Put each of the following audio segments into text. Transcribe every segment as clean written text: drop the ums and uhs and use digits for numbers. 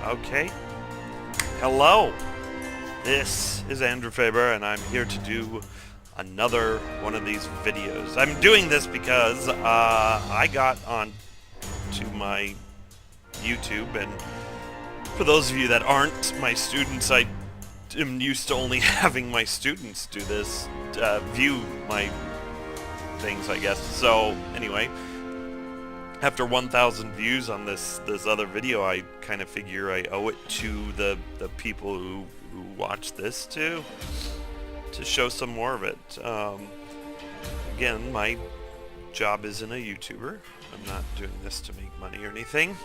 Okay. Hello. This is Andrew Faber, and I'm here to do another one of these videos. I'm doing this because I got on to my YouTube, and for those of you that aren't my students, I am used to only having my students do this, view my things, I guess. So anyway, after 1,000 views on this other video, I kind of figure I owe it to the people who watch this to show some more of it. Again, my job isn't a YouTuber. I'm not doing this to make money or anything,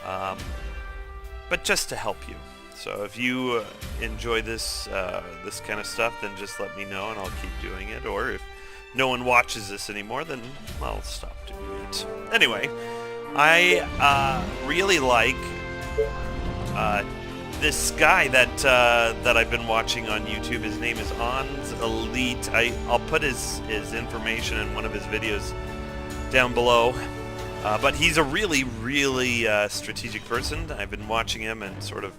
but just to help you. So if you enjoy this this kind of stuff, then just let me know and I'll keep doing it. Or if no one watches this anymore, then I'll stop doing it. Anyway, I really like this guy that I've been watching on YouTube. His name is On's Elite. I'll put his information in one of his videos down below. But he's a really strategic person. I've been watching him and sort of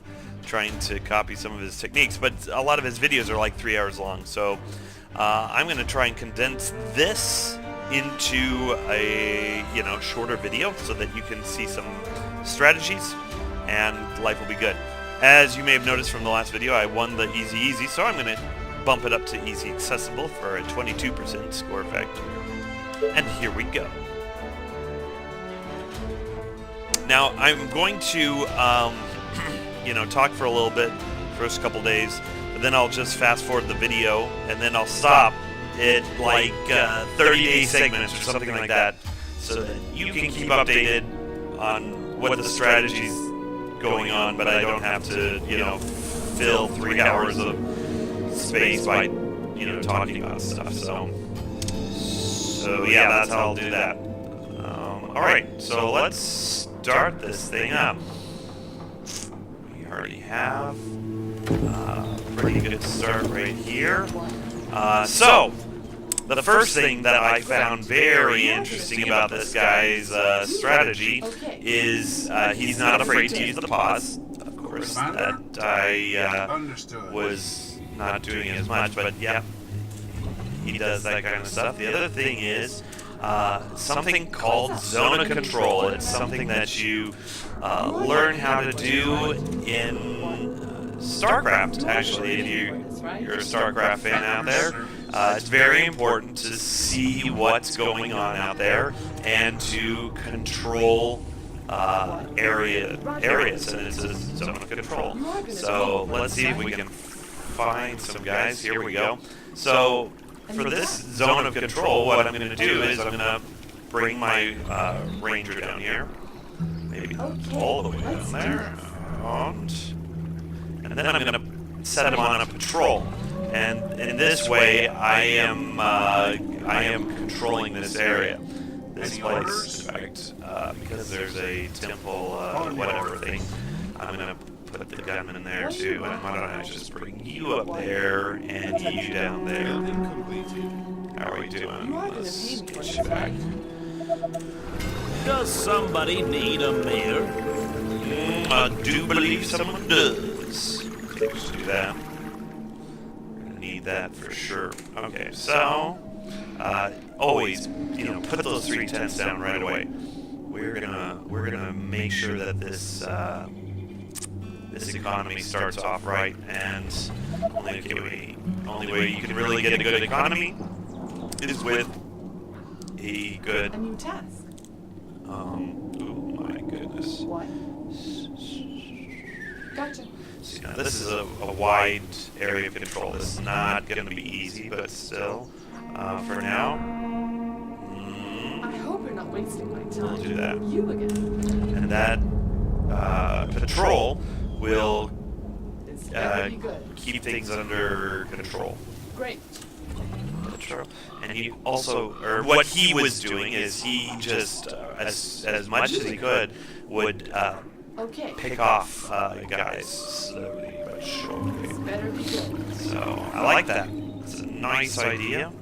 trying to copy some of his techniques, but a lot of his videos are like 3 hours long. So I'm going to try and condense this into a shorter video so that you can see some strategies and life will be good. As you may have noticed from the last video, I won the easy, so I'm going to bump it up to easy accessible for a 22% score effect. And here we go. Now I'm going to talk for a little bit, first couple days, but then I'll just fast forward the video, and then I'll stop it like 30-day segments or something like that, so that you can keep updated on what the strategy's going on, but I don't have to, fill 3 hours of space by, talking about stuff. So yeah, that's how I'll do that. All right, so let's start this thing up. We already have a pretty good start right here. So the first thing that I found very interesting about this guy's strategy is he's not afraid to use the pause. Of course, that I was not doing as much, but yeah, he does that kind of stuff. The other thing is something called zone of control. It's something that you learn how to do in StarCraft, actually. If you're a StarCraft fan out there, it's very important to see what's going on out there and to control areas, and it's a zone of control. So let's see if we can find some guys. Here we go. So for this zone of control, what I'm going to do is I'm going to bring my ranger down here, maybe all the way down there, and then I'm going to set him on a patrol. And in this way, I am controlling this area, this place. In fact, because there's a temple, whatever thing, I'm going to put the gunman in there too. And why don't I just bring you up there and you down there? How are we doing? Let's get you back. Does somebody need a mayor? I do believe someone does. Okay, let's do that. We're gonna need that for sure. Okay, so always, put those 3 tents down right away. We're gonna make sure that this economy starts off right, and only way you can really get a good economy is with a good. A new task. Oh my goodness. What? Gotcha. So, this is a wide area of control. This is not going to be easy, but still, for now, I hope you're not wasting my time. we'll do that. You again. And that patrol will It's gonna be good. keep things under control. Great. And he also, or what he was doing is he just, as much as he could, would Okay. pick off guys slowly but surely. This better be good. So I like that. It's a nice idea.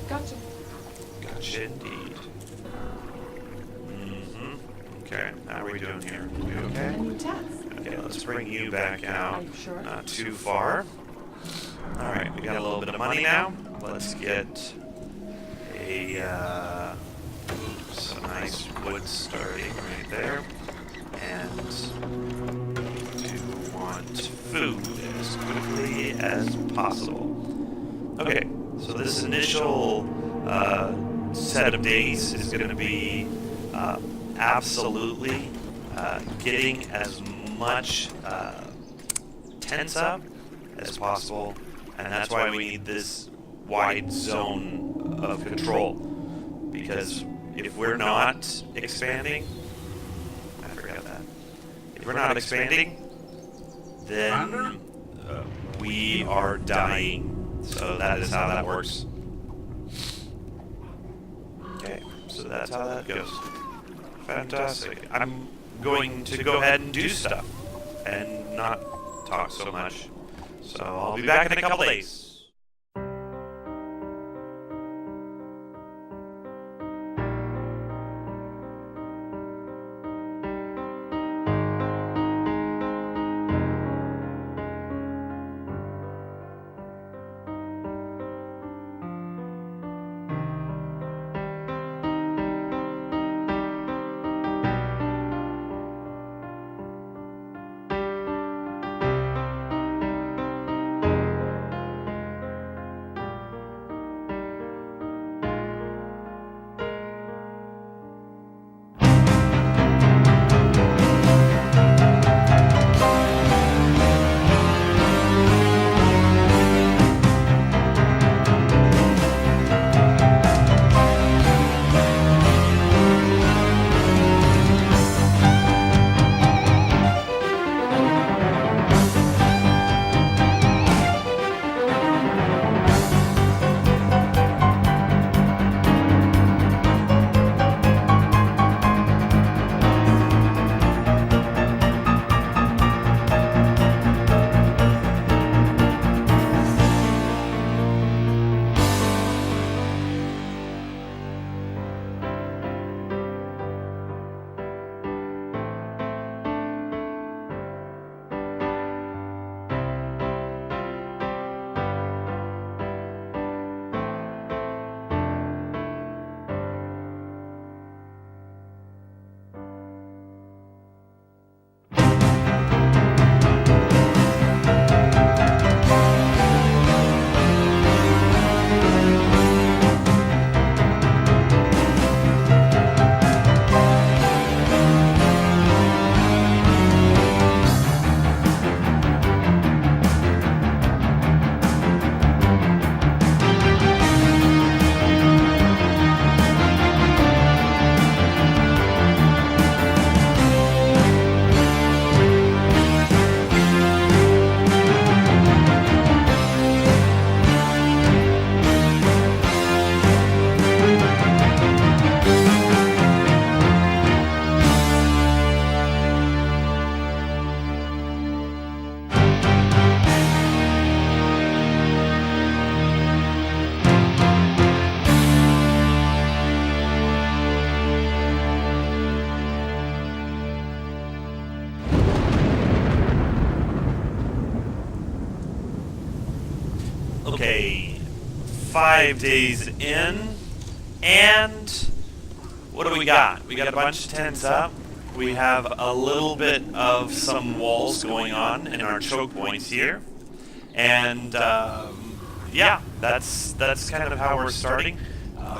Gotcha. Gotcha indeed. Okay, how are we doing here? We okay? Any tests? Okay, let's bring you back out. Are you sure? Not too far. Alright, we got a little bit of money now. Let's get a some nice wood starting right there. And do want food as quickly as possible. Okay, so this initial set of days is going to be absolutely getting as much tents up as possible, and that's why we need this wide zone of control, because if we're not expanding, I forgot that, if we're not expanding, then we are dying. So that is how that works. Okay, so that's how that goes. Fantastic. I'm going to go ahead and do stuff and not talk so much. So I'll be back in a couple days. Okay, 5 days in, and what do we got? We got a bunch of tents up. We have a little bit of some walls going on in our choke points here, and yeah, that's kind of how we're starting.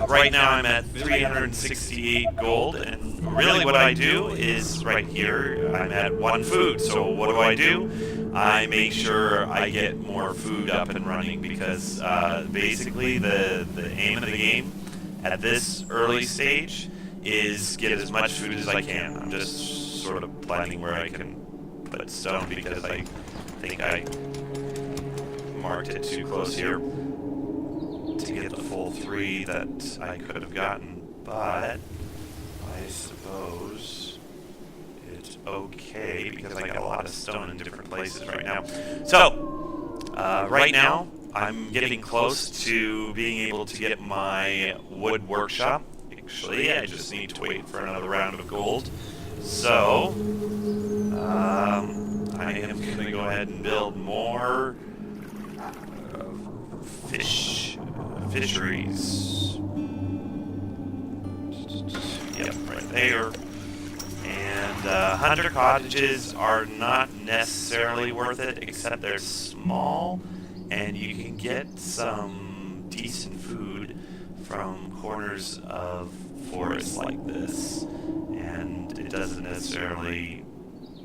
Right now I'm at 368 gold, and really what I do is right here I'm at 1 food. So what do? I make sure I get more food up and running, because basically the aim of the game at this early stage is get as much food as I can. I'm just sort of planning where I can put stone, because I think I marked it too close here to get the full 3 that I could have gotten, but I suppose it's okay because I got a lot of stone in different places right now. So, right now I'm getting close to being able to get my wood workshop. Actually, I just need to wait for another round of gold So, I am going to go ahead and build more fisheries. Yep, right there. And 100 cottages are not necessarily worth it, except they're small, and you can get some decent food from corners of forests like this, and it doesn't necessarily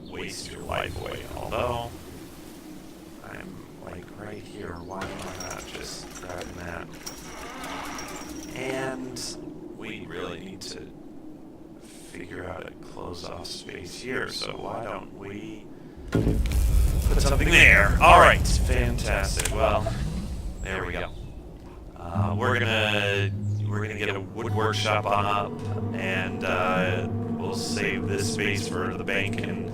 waste your life away. Although I'm like right here, why am I not just grabbing that? And we really need to figure out a closed off space here, so why don't we put something there? Alright, fantastic. Well, there we go. We're gonna get a wood workshop on up, and we'll save this space for the bank and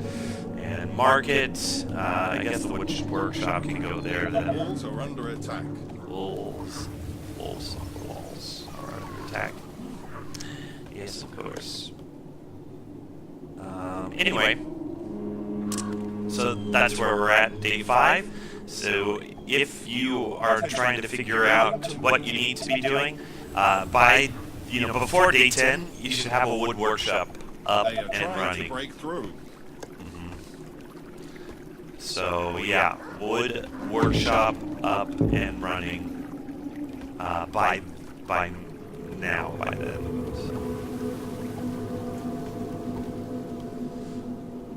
market. I guess the wood workshop can go there then. The walls are under attack. Wolves on the walls are under attack. Yes, of course. Anyway, so that's where we're at, day 5. So if you are trying to figure out what you need to be doing, before day 10, you should have a wood workshop up They are and trying running. to break through. So yeah, wood workshop up and running by then.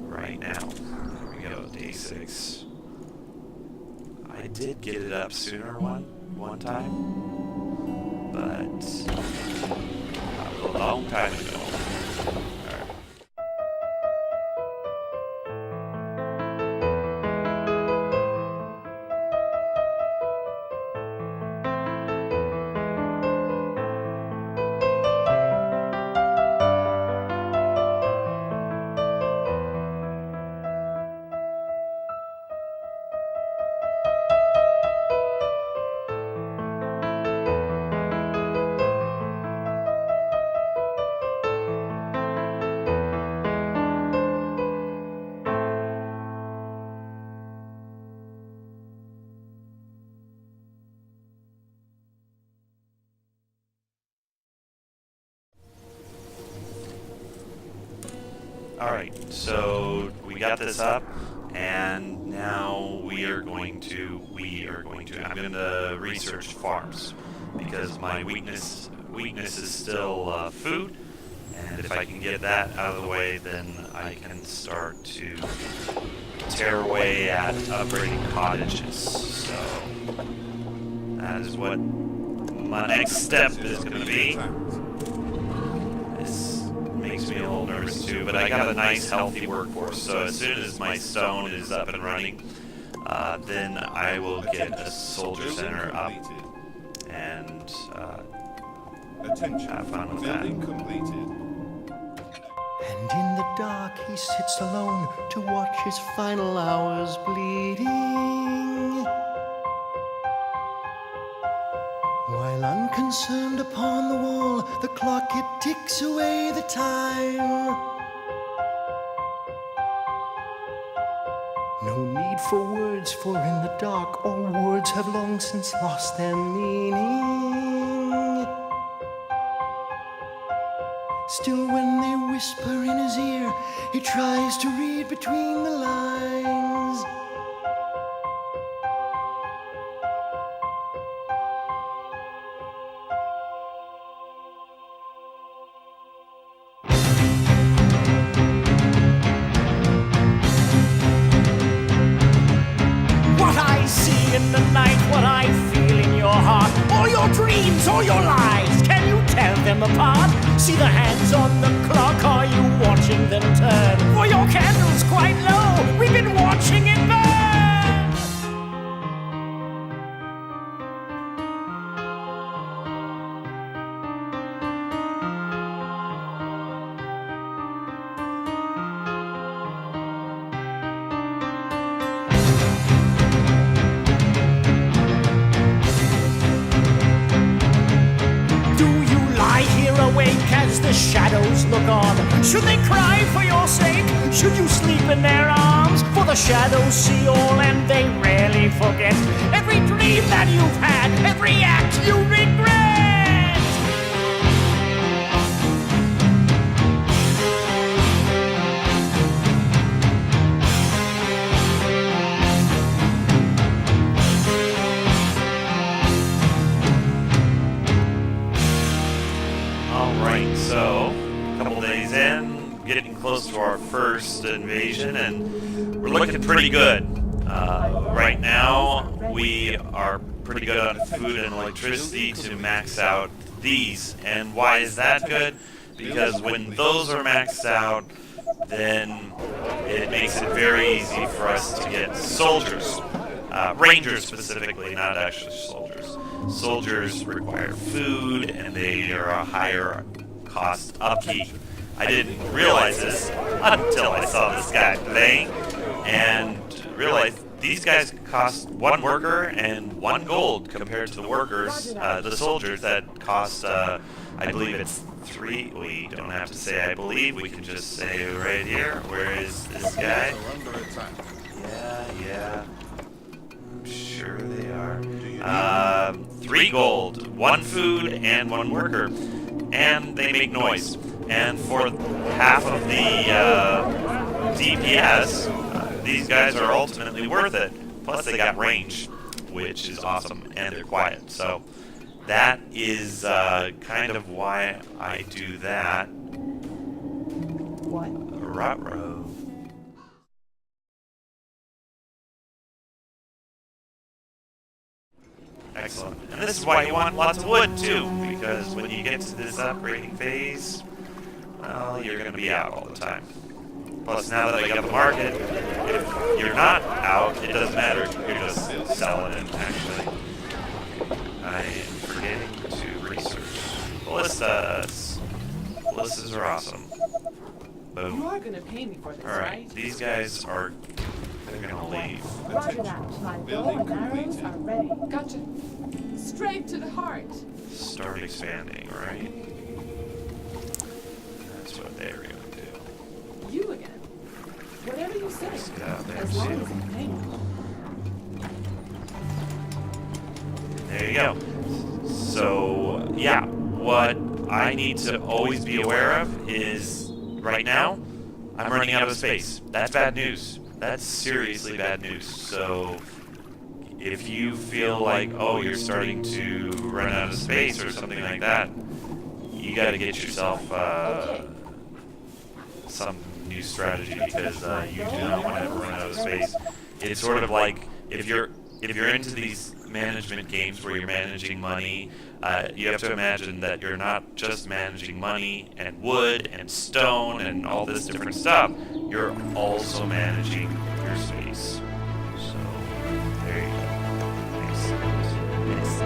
Right now. There we go, day 6. I did get it up sooner one time, but a long time ago. Alright. Alright, so we got this up, and now I'm going to research farms, because my weakness is still food, and if I can get that out of the way, then I can start to tear away at upgrading cottages. So that is what my next step is going to be. Makes me a little nervous too, but I got a nice healthy workforce, so as soon as my stone is up and running, then I will get a soldier center up and have fun with that. Building completed. And in the dark he sits alone to watch his final hours bleeding, while unconcerned upon the wall the clock it ticks away the time. No need for words, for in the dark all words have long since lost their meaning. Still when they whisper in his ear, he tries to read between the lines. What I see in the night, what I feel in your heart, all your dreams, all your lies, can you tell them apart? See the hands on the clock, are you watching them turn? For your candle's quite low, we've been watching it burn. awake as the shadows look on? Should they cry for your sake? Should you sleep in their arms? For the shadows see all and they rarely forget every dream that you've had, every act you regret. Alright, so a couple days in, getting close to our first invasion, and we're looking pretty good. Right now, we are pretty good on food and electricity to max out these. And why is that good? Because when those are maxed out, then it makes it very easy for us to get soldiers. Rangers specifically, not actually soldiers. Soldiers require food, and they are a higher cost upkeep. I didn't realize this until I saw this guy playing, and realized these guys cost 1 worker and 1 gold compared to the workers, the soldiers that cost, I believe it's 3. We don't have to say I believe, we can just say right here. Where is this guy? Are under attack. Yeah. Sure they are. 3 gold, 1 food, and 1 worker. And they make noise. And for half of the DPS, these guys are ultimately worth it. Plus they got range, which is awesome, and they're quiet. So that is kind of why I do that. What? Ruh-roh. Excellent. And this is why you want lots of wood, too, because when you get to this upgrading phase, well, you're going to be out all the time. Plus, now that I got the market, if you're not out, it doesn't matter. You're just selling it, actually. I am forgetting to research. Ballistas. Ballistas are awesome. Boom. You are gonna pay me for this, Alright, right? these guys are... they're gonna leave. Roger that. My bow and arrows are ready. Gotcha. Straight to the heart. Start expanding, right? That's what they're gonna do. You again. Whatever you say. Let's get out there and As see long them. as you pay me. There you go. So, yeah, what I need to always be aware of is, right now, I'm running out of space. That's bad news. That's seriously bad news. So, if you feel like, oh, you're starting to run out of space or something like that, you gotta get yourself some new strategy, because you do not want to run out of space. It's sort of like, if you're into these management games where you're managing money, you have to imagine that you're not just managing money and wood and stone and all this different stuff. You're also managing your space. So, there you go. Next.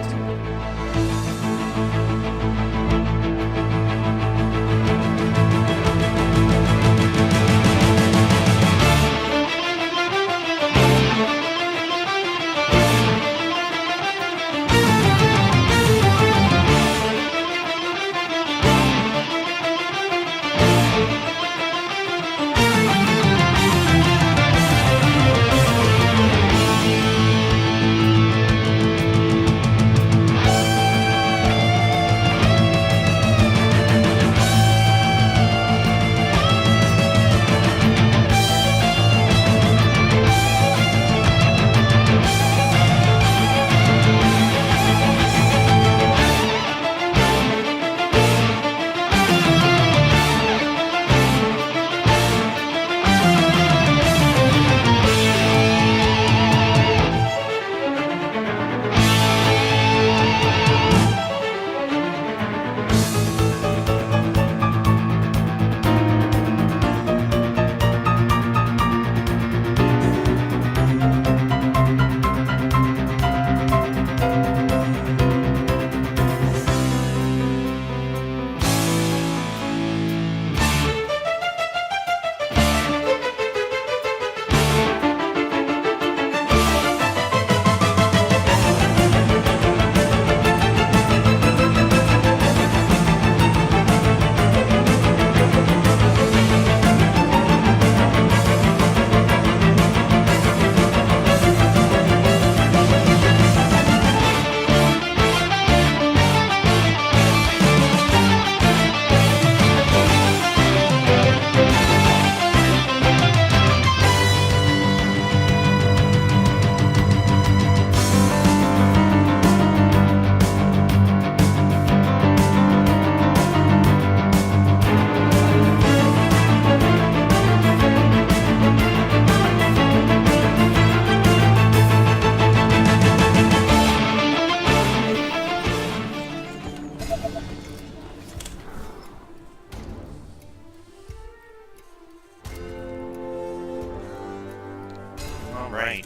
Alright.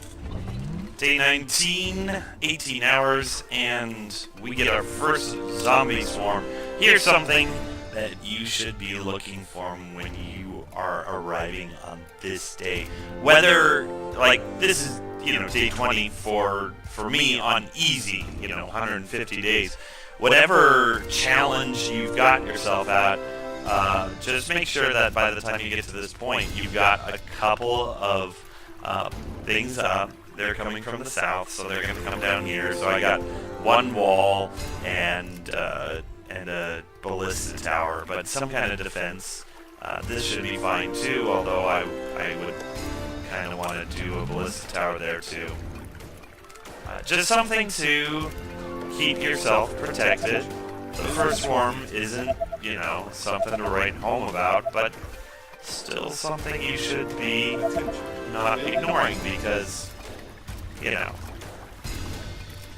Day 19, 18 hours, and we get our first zombie swarm. Here's something that you should be looking for when you are arriving on this day. Whether, like, this is, you know, day 20 for me on easy, you know, 150 days. Whatever challenge you've got yourself at, just make sure that by the time you get to this point, you've got a couple of things up. They're coming from the south, so they're going to come down here. So I got one wall and a ballista tower, but some kind of defense. This should be fine too, although I would kind of want to do a ballista tower there too. Just something to keep yourself protected. The first swarm isn't, you know, something to write home about, but still something you should be not ignoring because, you know,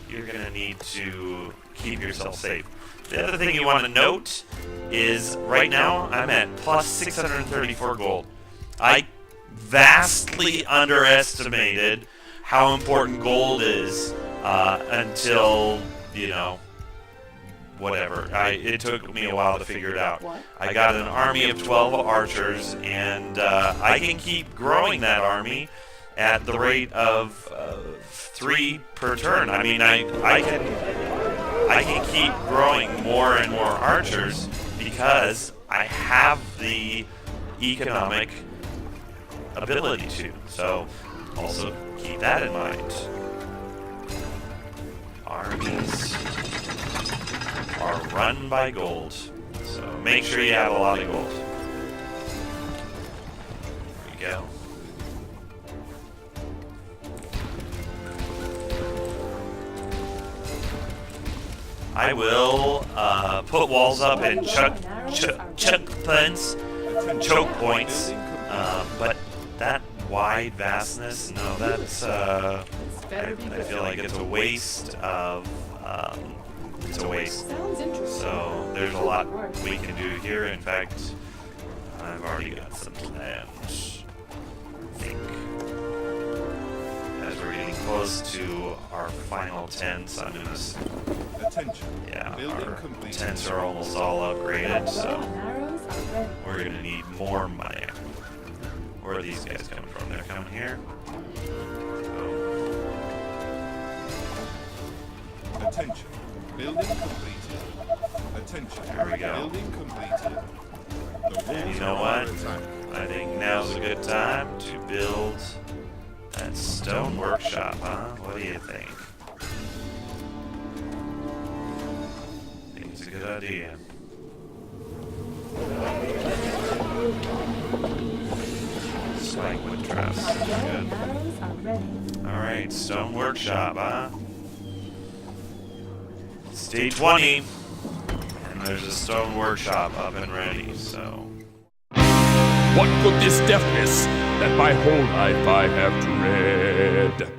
you're going to need to keep yourself safe. The other thing you want to note is right now I'm at plus 634 gold. I vastly underestimated how important gold is until, you know, whatever. It took me a while to figure it out. I got an army of 12 archers, and I can keep growing that army at the rate of 3 per turn. I mean, I can keep growing more and more archers because I have the economic ability to. So also keep that in mind. Armies are run by gold, so make sure you have a lot of gold. There you go. I will put walls up and choke points, but that wide vastness, no, that's I feel like it's a waste of it's a waste. So there's a lot we can do here. In fact, I've already got some plans. I think as we're getting close to our final tents, I'm gonna. Yeah, our tents are almost all upgraded, so we're gonna need more money. Where are these guys coming from? They're coming here. Oh. Attention. Building completed. Attention. There we go. Building completed. And you know what? I think now's a good time to build that stone workshop, huh? What do you think? I think it's a good idea. Spike wood traps. Good. Alright, stone workshop, huh? It's day 20, and there's a stone workshop up and ready, so. What could this deafness that my whole life I have dread?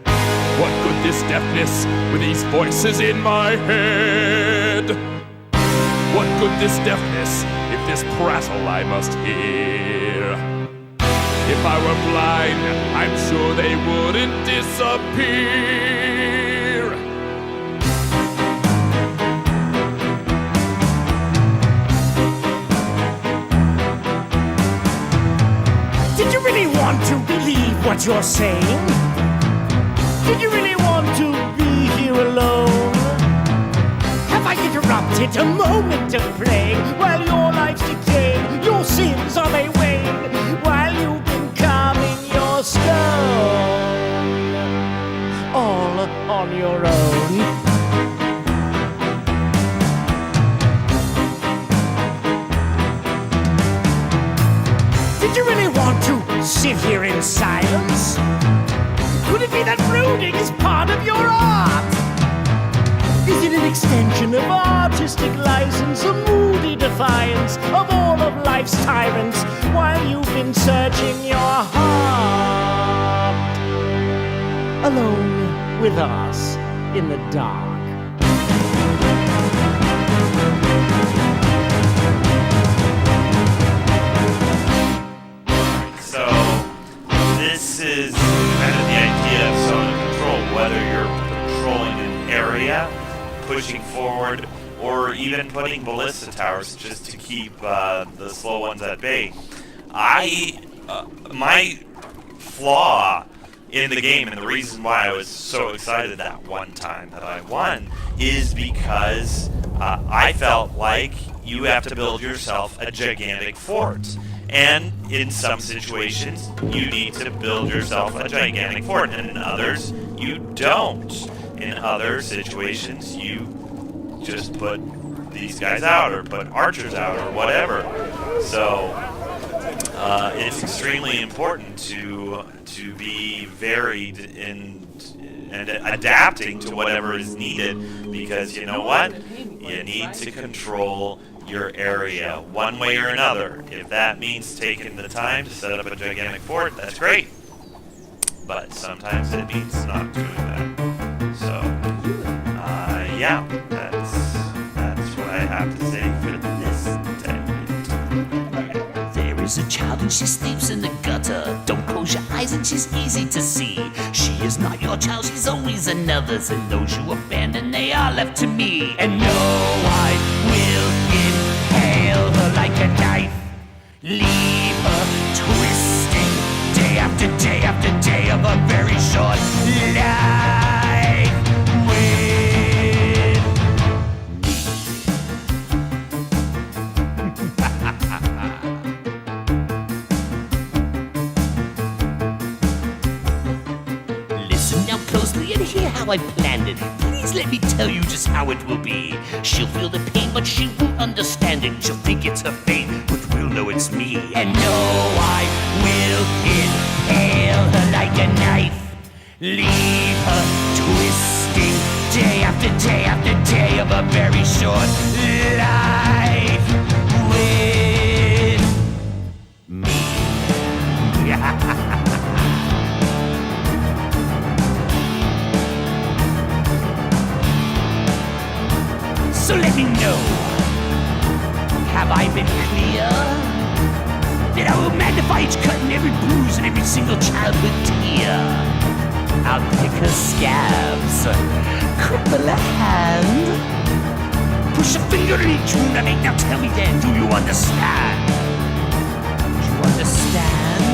What could this deafness with these voices in my head? What could this deafness if this prattle I must hear? If I were blind, I'm sure they wouldn't disappear. Did you really want to believe what you're saying? Did you really want to be here alone? Have I interrupted a moment of playing while your life's decaying? Your sins, are they weighing while you've been calming your stone? All on your own. Did you really want to sit here in silence? Could it be that brooding is part of your art? Is it an extension of artistic license, a moody defiance of all of life's tyrants while you've been searching your heart? Alone with us in the dark. So, this is kind of the idea area, pushing forward, or even putting ballista towers just to keep the slow ones at bay. My flaw in the game, and the reason why I was so excited that one time that I won, is because I felt like you have to build yourself a gigantic fort. And in some situations, you need to build yourself a gigantic fort, and in others, you don't. In other situations, you just put these guys out, or put archers out, or whatever. So it's extremely important to be varied and adapting to whatever is needed, because you know what? You need to control your area one way or another. If that means taking the time to set up a gigantic fort, that's great. But sometimes it means not doing that. So, yeah, that's what I have to say for this segment. There is a child and she sleeps in the gutter. Don't close your eyes and she's easy to see. She is not your child, she's always another's. And those you abandon, they are left to me. And no, I will impale her like a knife. Leave her twisting day after day after day of a very short life with me. Listen now closely and hear how I planned it. Please let me tell you just how it will be. She'll feel the pain, but she won't understand it. She'll think it's her fate, but we'll know it's me. And no, I will impale her like a knife. Leave her twisting day after day after day of a very short life with me. So let me know, have I been clear? That I will magnify each cut and every bruise and every single childhood tear. I'll pick her scabs, cripple a hand, push a finger in each wound I make. Now tell me then, do you understand? Do you understand?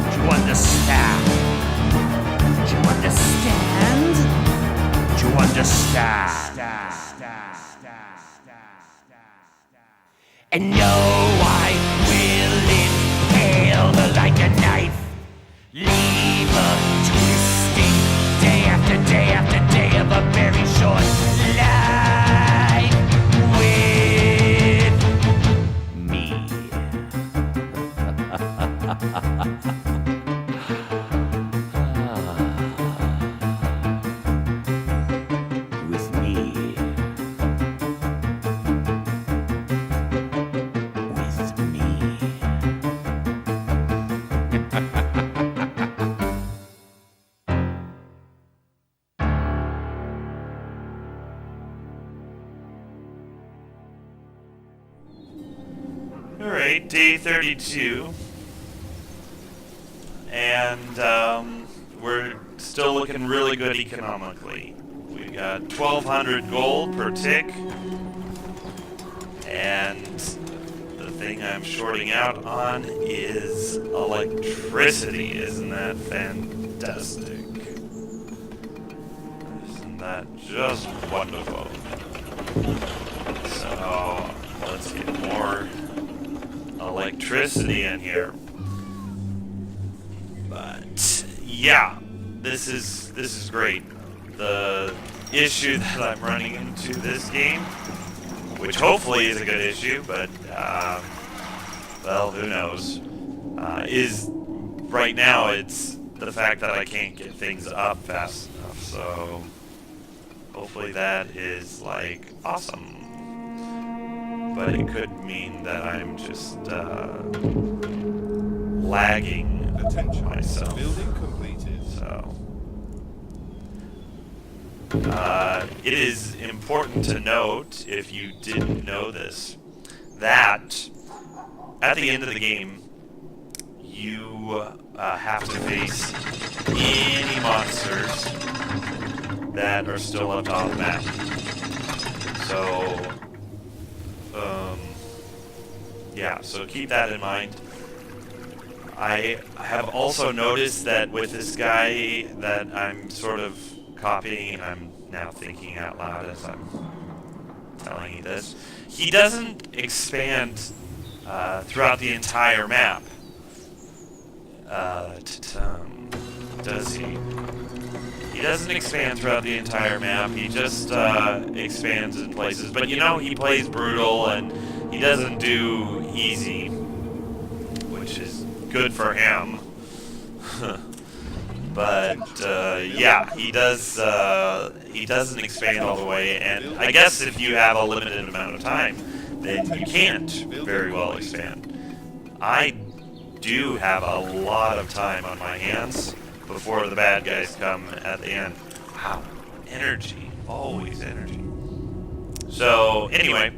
Do you understand? Do you understand? Do you understand? And no, I will impale her like a knife. Leave her twisting day after day after day of a very short life with me. With me. With me. Alright, day 32. And we're still looking really good economically. We got 1,200 gold per tick. And the thing I'm shorting out on is electricity. Isn't that fantastic? Isn't that just wonderful? So, let's get more electricity in here. But yeah, this is great. The issue that I'm running into this game, which hopefully is a good issue, but well, who knows, is right now it's the fact that I can't get things up fast enough. So hopefully that is like awesome. But it could mean that I'm just lagging Attention. myself. Building completed. So it is important to note, if you didn't know this, that at the end of the game, you have to face any monsters that are still left off the map. So, yeah, so keep that in mind. I have also noticed that with this guy that I'm sort of copying, I'm now thinking out loud as I'm telling you this, he doesn't expand throughout the entire map. Does he? He doesn't expand throughout the entire map. He just expands in places. But you know, he plays brutal and he doesn't do easy, which is good for him. But yeah, he does. He doesn't expand all the way. And I guess if you have a limited amount of time, then you can't very well expand. I do have a lot of time on my hands before the bad guys come at the end. Wow, energy, always energy. So anyway,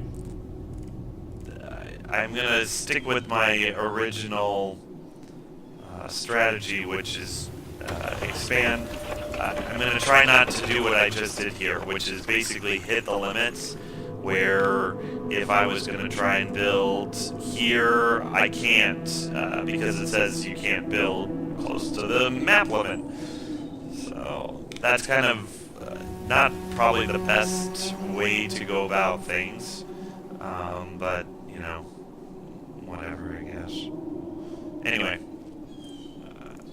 I'm gonna stick with my original strategy, which is expand. I'm gonna try not to do what I just did here, which is basically hit the limits, where if I was gonna try and build here, I can't, because it says you can't build close to the map limit. So that's kind of not probably the best way to go about things, but you know, whatever, I guess. Anyway,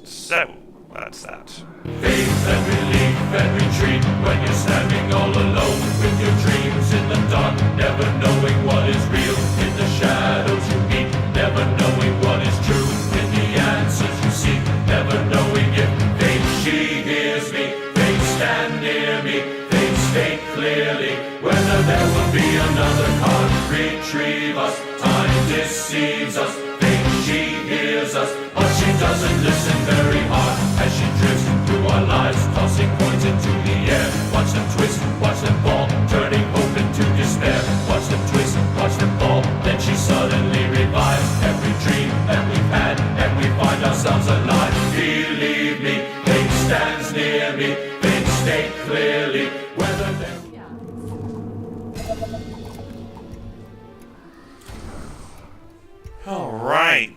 so that's that. Faith and belief and retreat when you're standing all alone with your dreams in the dark, never knowing what is real. In the shadows you meet, never knowing what is true. In the answers you seek, never knowing if faith, she hears me. Faith, stand near me. Faith, state clearly whether there will be another card. Retrieve us, time deceives us. Faith, she hears us, but she doesn't listen very hard as she drifts through our lives, tossing coins into the air. Watch them twist, watch them fall, turning hope into despair. Watch them twist, watch them fall, then she suddenly revives every dream that we've had, and we find ourselves alive. Believe me, faith stands near me. Faith state clearly whether there. All right.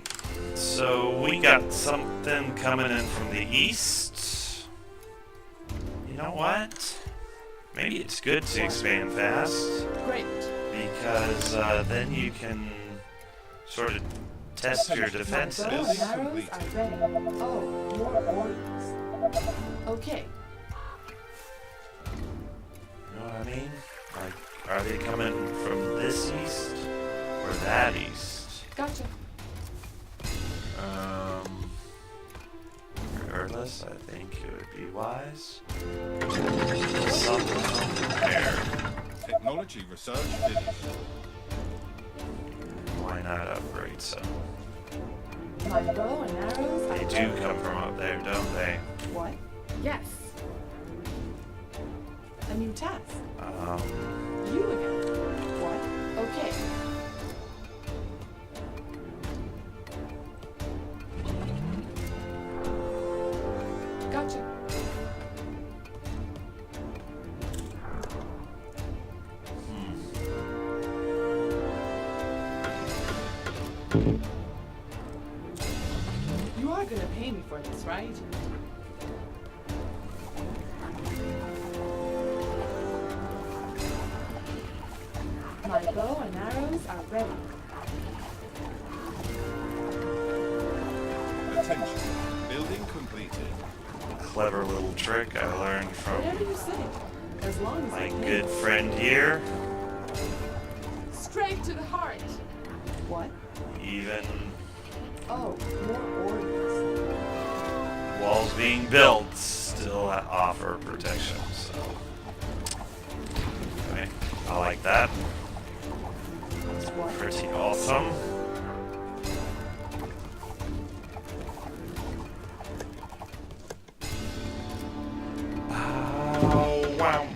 So we got something coming in from the east. You know what? Maybe it's good to expand fast, Great. because then you can sort of test your defenses. Bow and arrows are ready. Oh, more orders. Okay. You know what I mean? Like, are they coming from this east or that east? Gotcha. Regardless, I think it would be wise. Something there. Technology research finished. Why not upgrade some? My bow and arrows are They do ready. come from up there, don't they? What? Yes. A new task. You again. What? Okay. Gotcha. You are gonna pay me for this, right? My bow and arrows are ready. Attention. Building completed. Clever little trick I learned from Whatever you say. As long as my I pay. good friend here. Straight to the heart. What? Even Oh, more orders. walls being built still offer protection, so. Okay, I like that. What? Pretty awesome. Wow.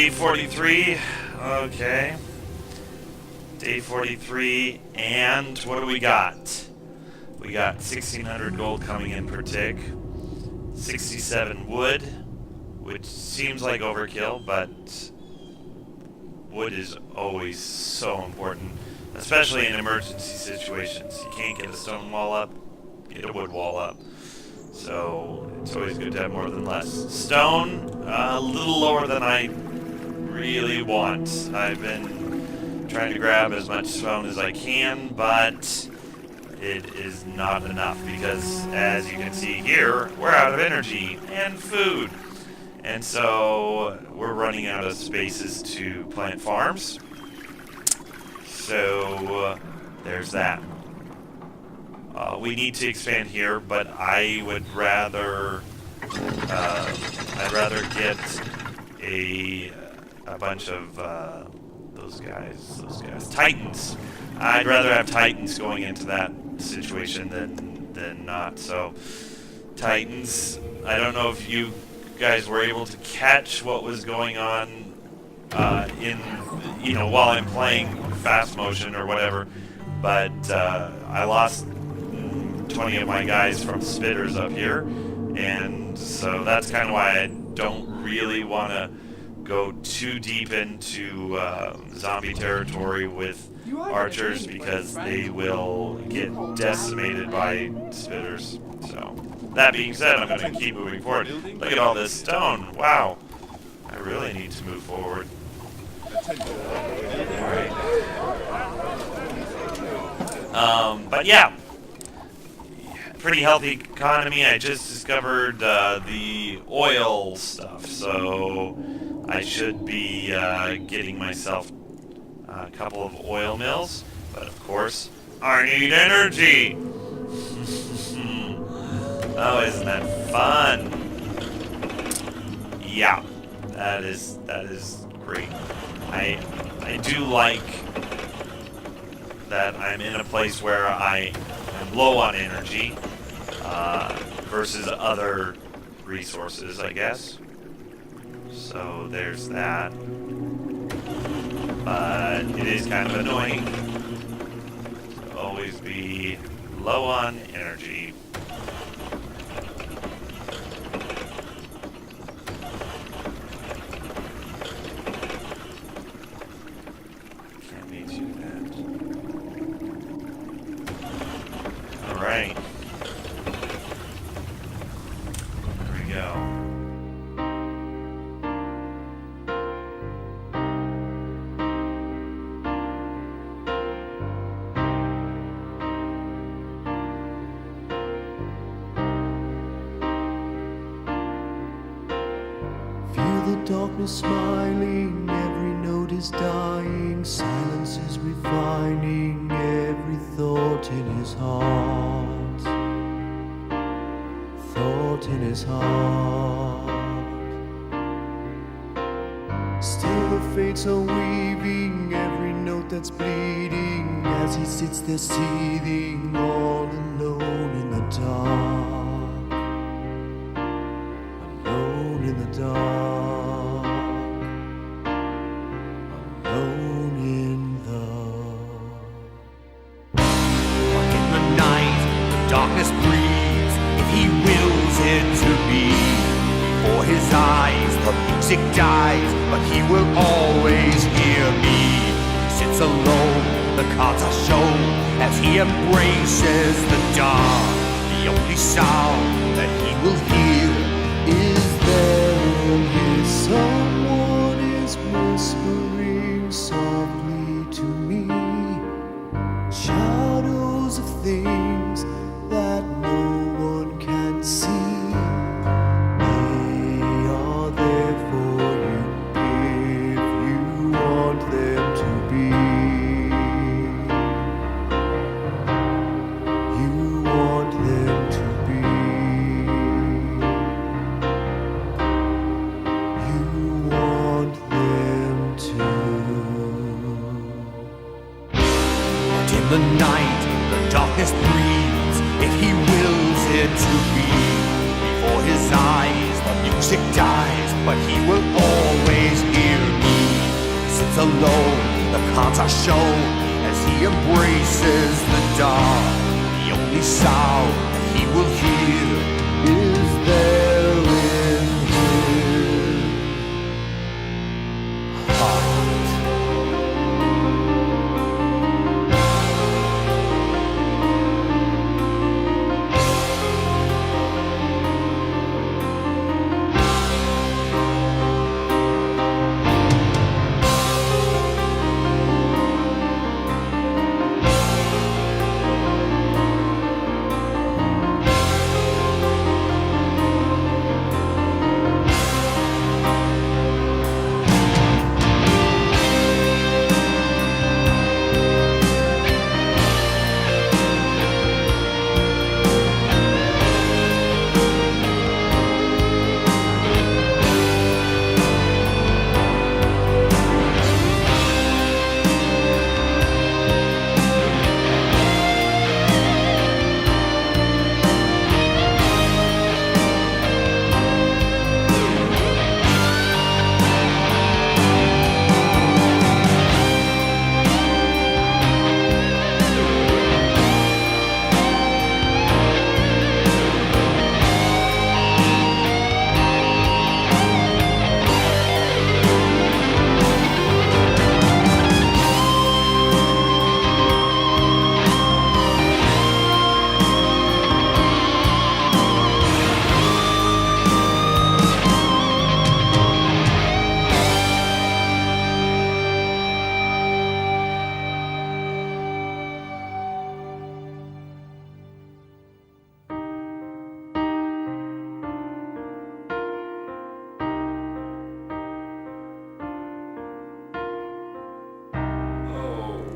Day 43. Okay. Day 43, and what do we got? We got 1,600 gold coming in per tick, 67 wood, which seems like overkill, but wood is always so important, especially in emergency situations. You can't get a stone wall up, get a wood wall up. So it's always good to have more than less. Stone, a little lower than I really want. I've been trying to grab as much stone as I can, but it is not enough because, as you can see here, we're out of energy and food. And so we're running out of spaces to plant farms. So there's that. We need to expand here, but I would rather I'd rather get a bunch of those guys, Titans. I'd rather have Titans going into that situation than not. So Titans, I don't know if you guys were able to catch what was going on while I'm playing fast motion or whatever, but I lost 20 of my guys from spitters up here, and so that's kind of why I don't really want to go too deep into zombie territory with archers, because they will get decimated by spitters. So that being said, I'm going to keep moving forward. Look at all this stone. Wow, I really need to move forward. But yeah, pretty healthy economy. I just discovered the oil stuff, so I should be getting myself a couple of oil mills. But of course, I need energy. Oh, isn't that fun? Yeah, that is great. I do like that I'm in a place where I am low on energy versus other resources, I guess. So there's that. But it is kind of annoying to always be low on energy. Can't be too bad. Alright. There we go. Darkness smiling, every note is dying, silence is refining every thought in his heart. Thought in his heart. Still the fates are weaving every note that's bleeding as he sits there seething all alone in the dark. Alone in the dark. Darkness breathes if he wills it to be. For his eyes the music dies, but he will always hear me. He sits alone, the cards are shown as he embraces the dark. The only sound that he will hear is there in his someone is whispering softly to me, shadows of things that no one can see. They are there for you if you want them to be. You want them to be. You want them to. And in the night, the darkness breathes alone. The cards are shown as he embraces the dark. The only sound he will hear is there in his heart.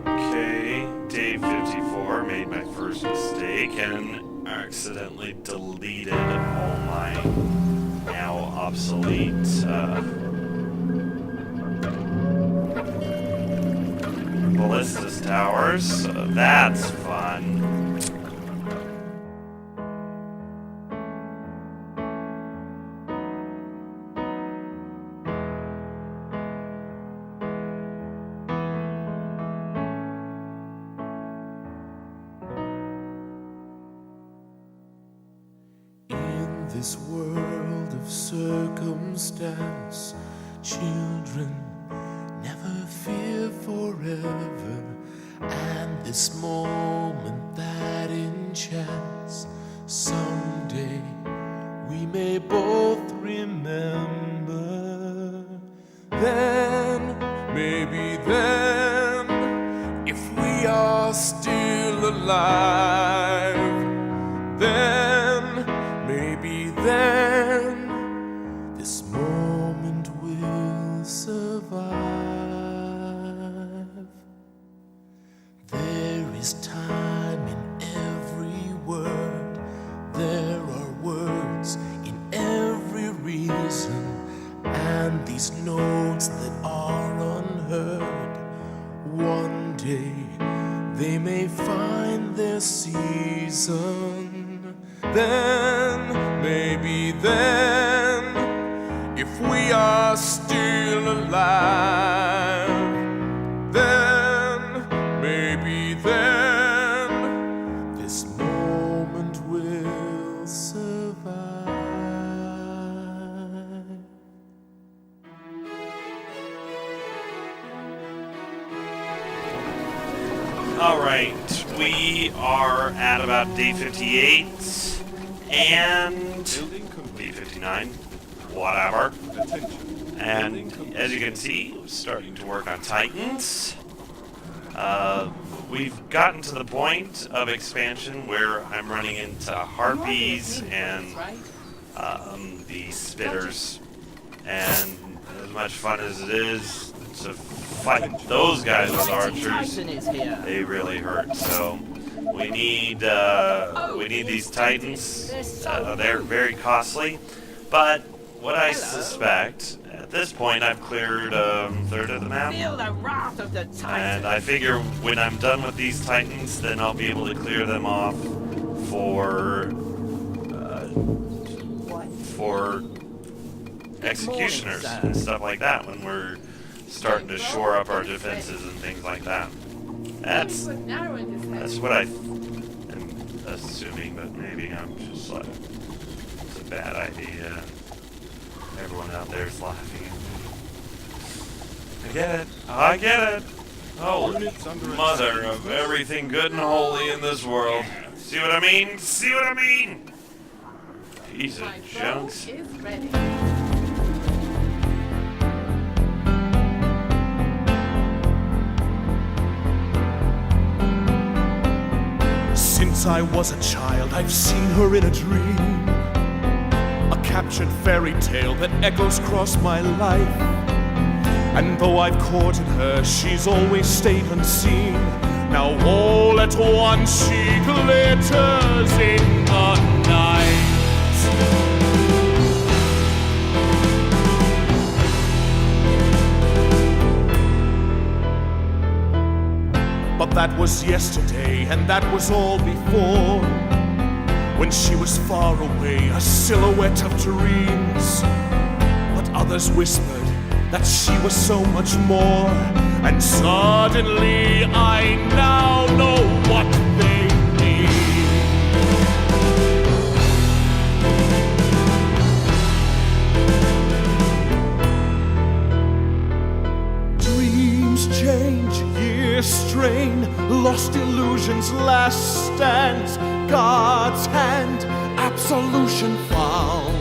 Okay, day 54, made my first mistake and accidentally deleted all my now obsolete ballistas towers. So that's fun. In this world of circumstance, children never fear forever. And this moment that enchants, someday we may both remember. Then, maybe then, if we are still alive, then, maybe then, this moment will survive. There is time in every word. There are words in every reason. And these notes that are unheard, one day they may find their season. Then, maybe then, if we are still alive, then, maybe then, this moment will survive. All right, we are at about day 58 and Building complete. day 59, whatever. Attention. And as you can see, we're starting to work on Titans. We've gotten to the point of expansion where I'm running into harpies and the spitters, and as much fun as it is to fight those guys with archers, they really hurt. So we need these Titans. They're very costly, but what I suspect at this point, I've cleared a third of the map. Feel the wrath of the Titan. And I figure when I'm done with these Titans, then I'll be able to clear them off for executioners and stuff like that when we're starting to shore up our defenses and things like that. That's Put an arrow in his head. that's what I am assuming, but maybe I'm just like, it's a bad idea. Everyone out there is laughing. I get it. I get it. Oh, mother of everything good and holy in this world. See what I mean? See what I mean? Piece My of bow junk. is ready. Since I was a child, I've seen her in a dream. A captured fairy tale that echoes across my life. And though I've courted her, she's always stayed unseen. Now all at once she glitters in the night. But that was yesterday, and that was all before. When she was far away, a silhouette of dreams. But others whispered that she was so much more. And suddenly I now know what they mean. Dreams change, years strain, lost illusions, last stands, God's hand, absolution found.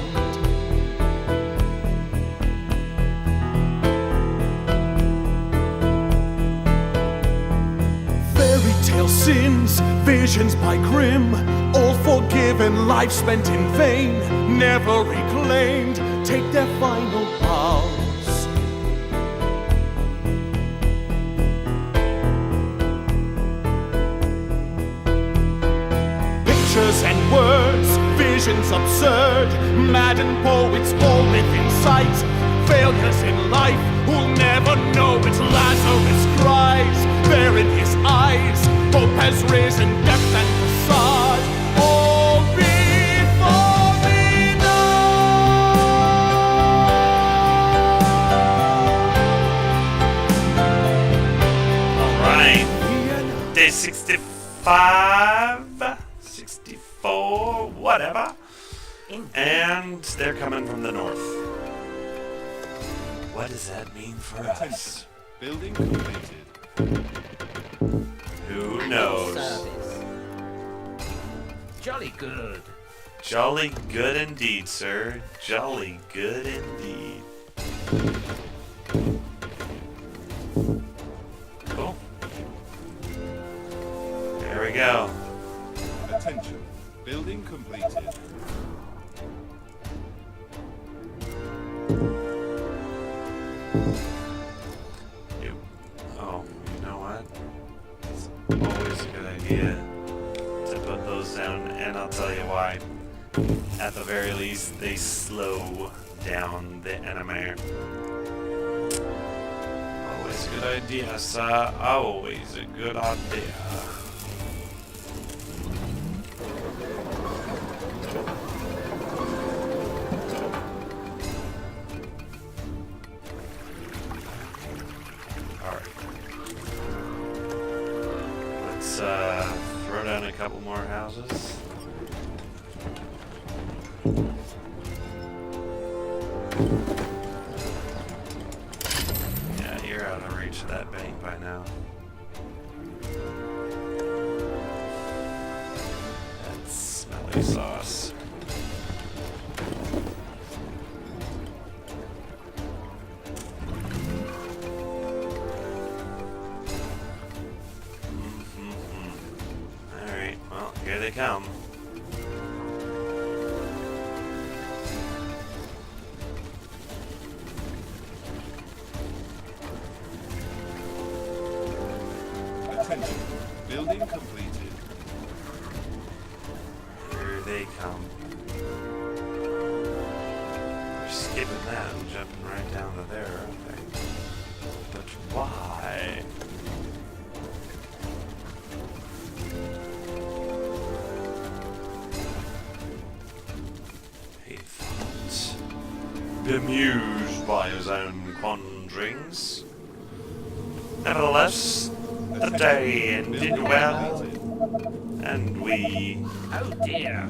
Fairy tale sins, visions by grim, all forgiven, life spent in vain, never reclaimed, take their final bows. Pictures and words, visions absurd, maddened poets all within sight. Failures in life who'll never know it. Lazarus cries, there in his eyes. Hope has risen, depth and facade. All before me Alright. Day 65, 64, whatever. And they're coming from the north. What does that mean for us? Building completed. Who knows? Service. Jolly good. Jolly good indeed, sir. Jolly good indeed. Cool. There we go. Attention. Building completed. Oh, you know what? It's always a good idea to put those down, and I'll tell you why. At the very least, they slow down the enemy. Always a good idea, sir. Always a good idea. Throw down a couple more houses. Yeah, you're out of reach of that bank by now. That's smelly sauce. Here they come. Attention. Building completed. Here they come. They're skipping that and jumping right down to there, aren't they? But why? He thought, bemused by his own quandaries, Nevertheless, the day ended well, and we Oh dear.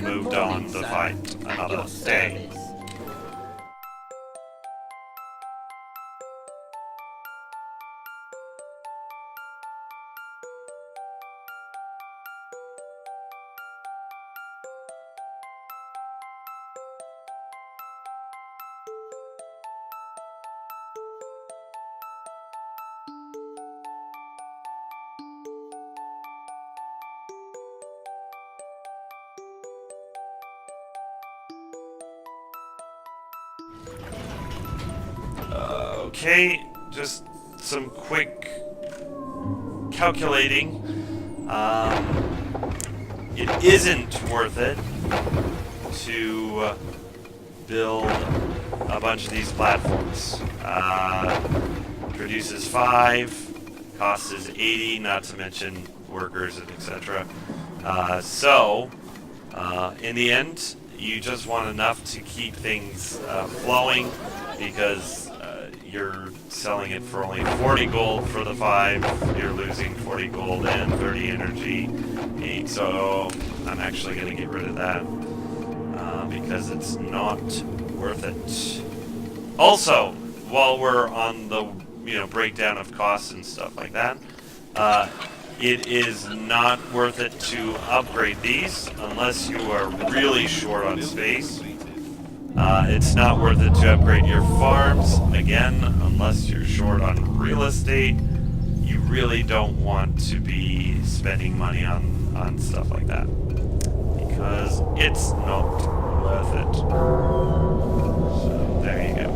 moved on to fight another day. Okay, just some quick calculating. It isn't worth it to build a bunch of these platforms. Produces 5, cost is 80, not to mention workers and etc. In the end, you just want enough to keep things flowing, because you're selling it for only 40 gold for the 5, you're losing 40 gold and 30 energy. So I'm actually going to get rid of that because it's not worth it. Also, while we're on the breakdown of costs and stuff like that, it is not worth it to upgrade these unless you are really short on space. It's not worth it to upgrade your farms, again, unless you're short on real estate. You really don't want to be spending money on stuff like that, because it's not worth it. So there you go.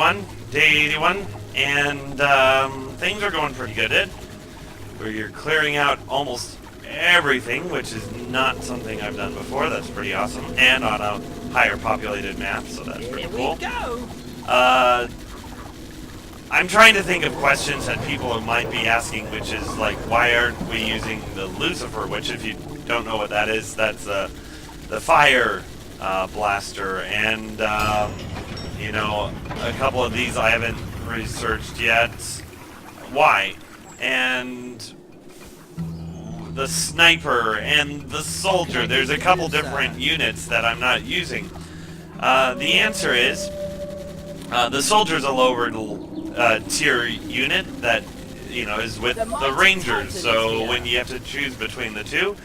81, day 81, and things are going pretty good. Where you're clearing out almost everything, which is not something I've done before. That's pretty awesome, and on a higher populated map, so that's pretty cool. I'm trying to think of questions that people might be asking, which is like, why aren't we using the Lucifer? Which, if you don't know what that is, that's the fire blaster, and you know, a couple of these I haven't researched yet. Why? And the sniper and the soldier. There's a couple different units that I'm not using. The answer is the soldier's a lower tier unit that, you know, is with the Rangers. So when you have to choose between the two,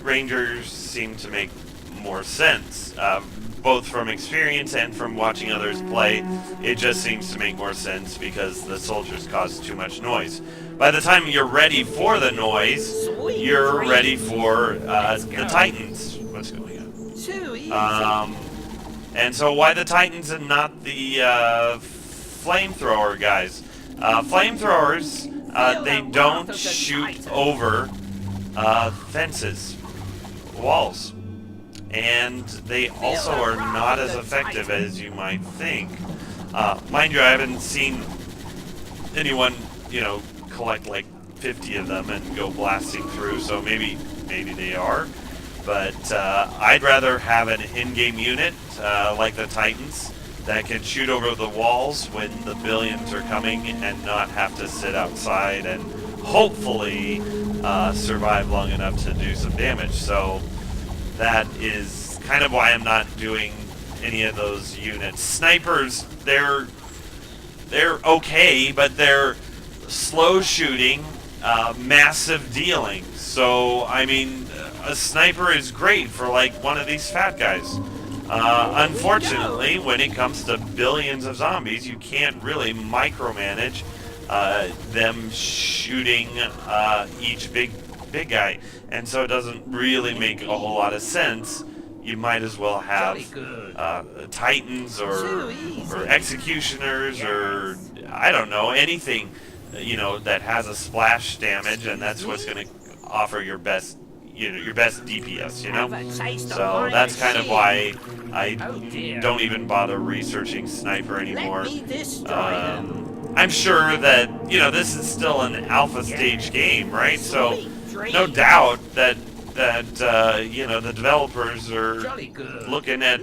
Rangers seem to make more sense. Both from experience and from watching others play, it just seems to make more sense because the soldiers cause too much noise. By the time you're ready for the noise, you're ready for the Titans. What's going on? Too easy. And so why the Titans and not the flamethrower guys? Flamethrowers, they don't shoot over fences, walls. And they also are not as effective as you might think. Mind you, I haven't seen anyone, you know, collect like 50 of them and go blasting through, so maybe they are. But I'd rather have an in-game unit like the Titans that can shoot over the walls when the billions are coming and not have to sit outside and hopefully survive long enough to do some damage. So that is kind of why I'm not doing any of those units. Snipers, they're okay, but they're slow shooting, massive dealing. So, I mean, a sniper is great for like one of these fat guys. Unfortunately, when it comes to billions of zombies, you can't really micromanage them shooting each big guy, and so it doesn't really make a whole lot of sense. You might as well have Titans or Executioners or I don't know, anything, you know, that has a splash damage, and that's what's going to offer your best, you know, your best DPS, you know. So that's kind of why I don't even bother researching sniper anymore. I'm sure that, you know, this is still an alpha stage game, right? So no doubt that you know, the developers are looking at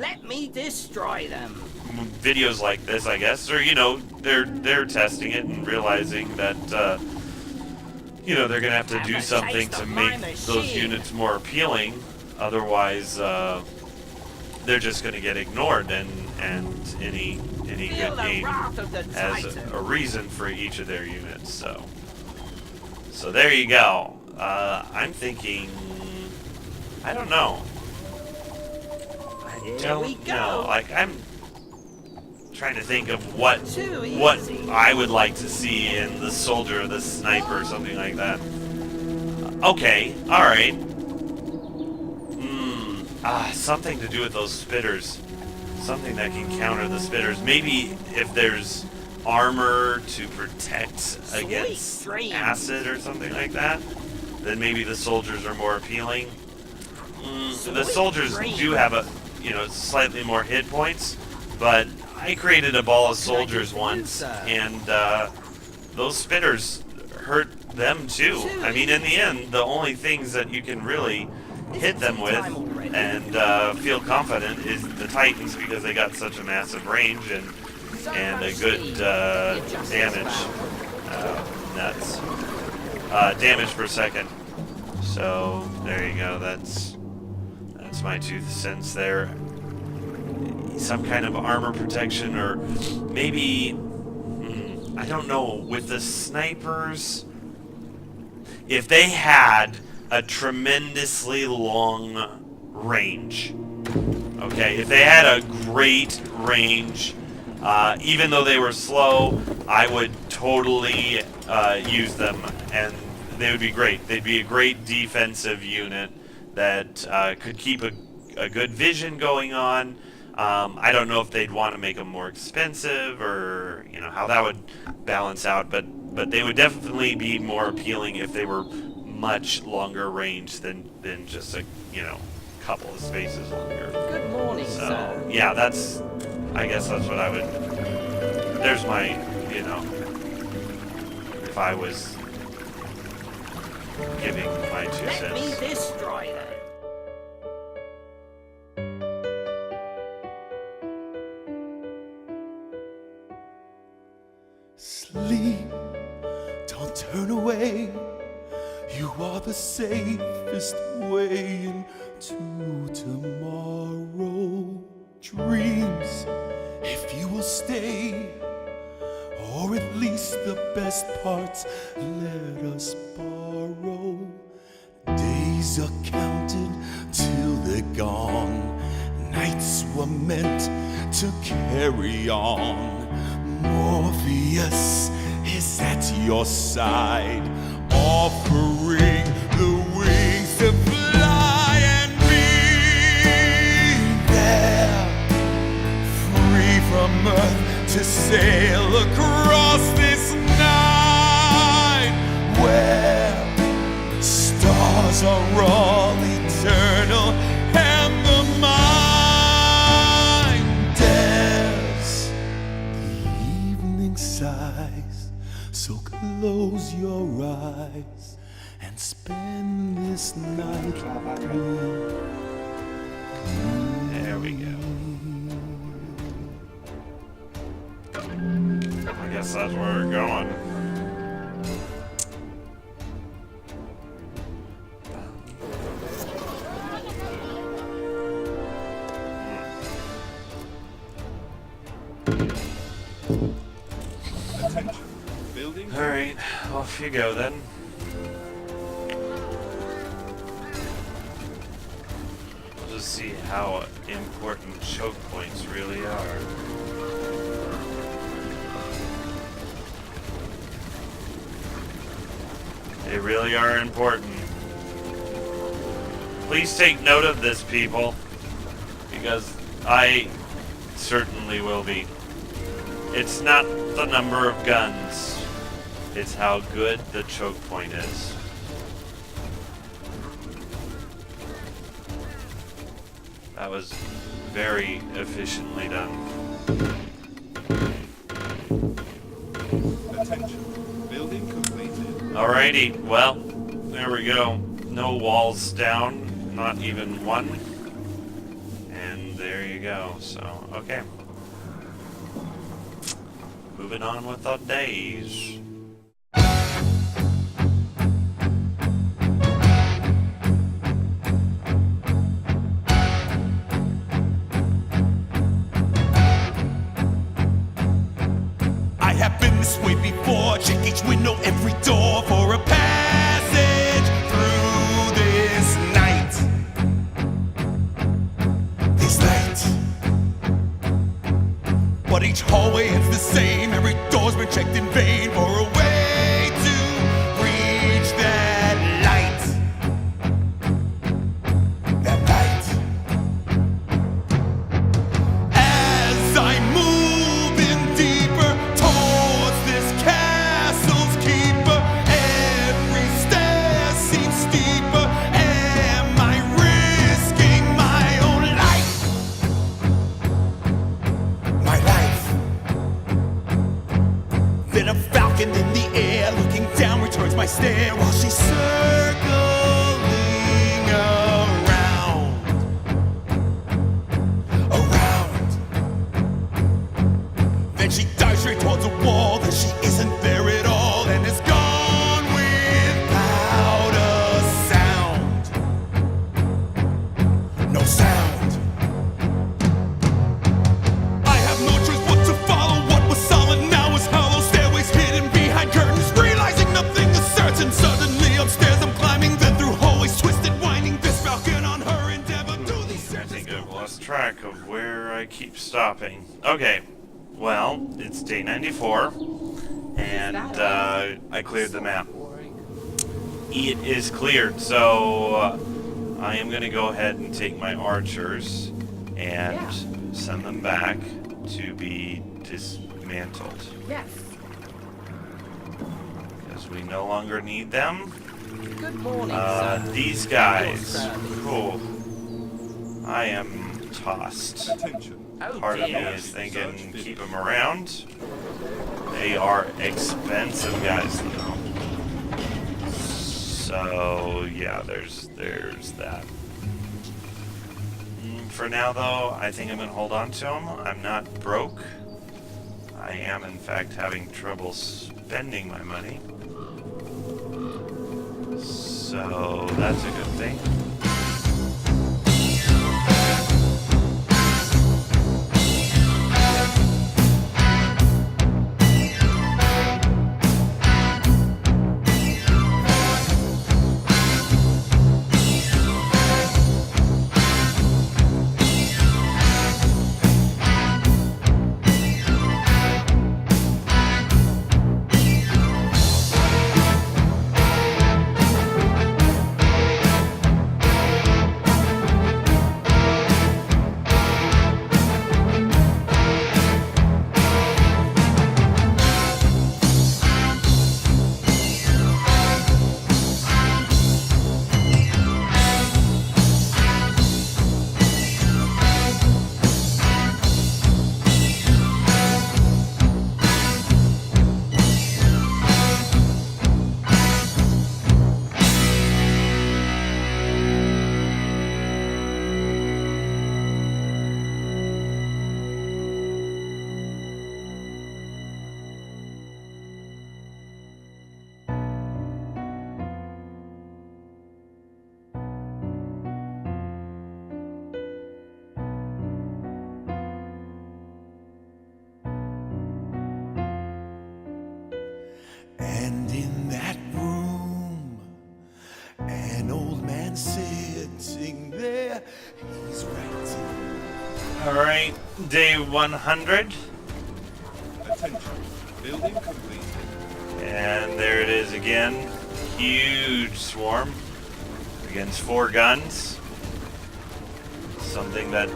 videos like this, I guess, or, you know, they're testing it and realizing that you know, they're gonna have to do something to make those units more appealing. Otherwise, they're just gonna get ignored, and any good game has a reason for each of their units. So there you go. I'm thinking, I don't know. I don't know. Like, I'm trying to think of what I would like to see in the soldier or the sniper or something like that. Okay, alright. Something to do with those spitters. Something that can counter the spitters. Maybe if there's armor to protect against acid or something like that, then maybe the soldiers are more appealing. The soldiers do have a, you know, slightly more hit points, but I created a ball of soldiers once, and those spitters hurt them too. I mean, in the end, the only things that you can really hit them with and feel confident is the Titans, because they got such a massive range and a good damage. That's damage per second. So there you go. That's my 2 cents there. Some kind of armor protection, or maybe I don't know, with the snipers, if they had a tremendously long range. Okay, if they had a great range, even though they were slow, I would totally use them, and they would be great. They'd be a great defensive unit that could keep a good vision going on. I don't know if they'd want to make them more expensive or, you know, how that would balance out, but they would definitely be more appealing if they were much longer range than just a, you know, couple of spaces longer. Good morning, So, sir. yeah, I guess that's what I would, there's my, you know, if I was giving my 2 Let me cents. destroy them. Sleep, don't turn away. You are the safest way into tomorrow. Dreams, if you will stay, or at least the best parts, let us borrow. Days are counted till they're gone. Nights were meant to carry on. Morpheus is at your side, offering the wings to fly and be there, free from earth to sail across this night, where stars are all eternal and the mind dares the evening sighs. So close your eyes and spend this night with me. There we go. I guess that's where we're going. Attention. Building. Alright, off you go then. We'll just see how important choke points really are. They really are important. Please take note of this, people, because I certainly will be. It's not the number of guns, it's how good the choke point is. That was very efficiently done. Attention. Building completed. Alrighty, well, there we go. No walls down, not even one. And there you go, so, okay. Moving on with our days. I have been this way before. Check each window, every door for a passage through this night. This night. But each hallway ends the same. Every door's been checked in vain for a way to reach that light. That night. As I move in deeper towards this castle's keeper, every stair seems steeper. Am I risking my own life? My life. Then a falcon in the air, looking down, returns my stare while she's circling around. Then she dives straight towards a wall, then she isn't there at all, and is gone without a sound. No sound. I have no choice but to follow. What was solid now is hollow. Stairways hidden behind curtains, realizing nothing is certain. Suddenly upstairs I'm climbing, then through hallways twisted, winding. This falcon on her endeavor to the I surface. think I've lost track of where I keep stopping. Okay, well, it's day 94, and I cleared the map. It is cleared, so I am going to go ahead and take my archers and send them back to be dismantled. Yes. Because we no longer need them. Good morning, sir. These guys. Oh, I am tossed. Attention. Part of me is thinking keep them around. They are expensive guys though. So yeah, there's that. For now though, I think I'm gonna hold on to them. I'm not broke. I am in fact having trouble spending my money. So that's a good thing. And in that room, an old man sitting there, he's writing. Alright, day 100. Attention. Building completed. And there it is again. Huge swarm against 4 guns. Something that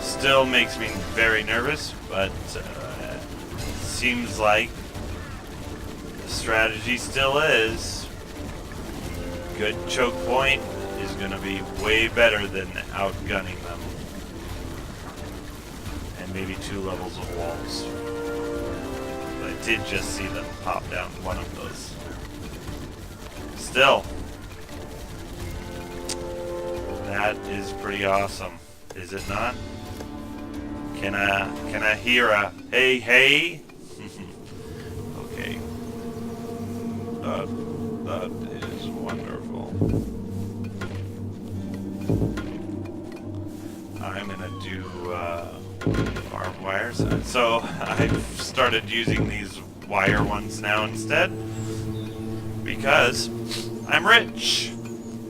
still makes me very nervous, but seems like the strategy still is good choke point is going to be way better than outgunning them. And maybe 2 levels of walls. But I did just see them pop down one of those. Still, that is pretty awesome, is it not? Can I hear a hey hey? Okay. That is wonderful. I'm gonna do barbed wires. So I've started using these wire ones now instead because I'm rich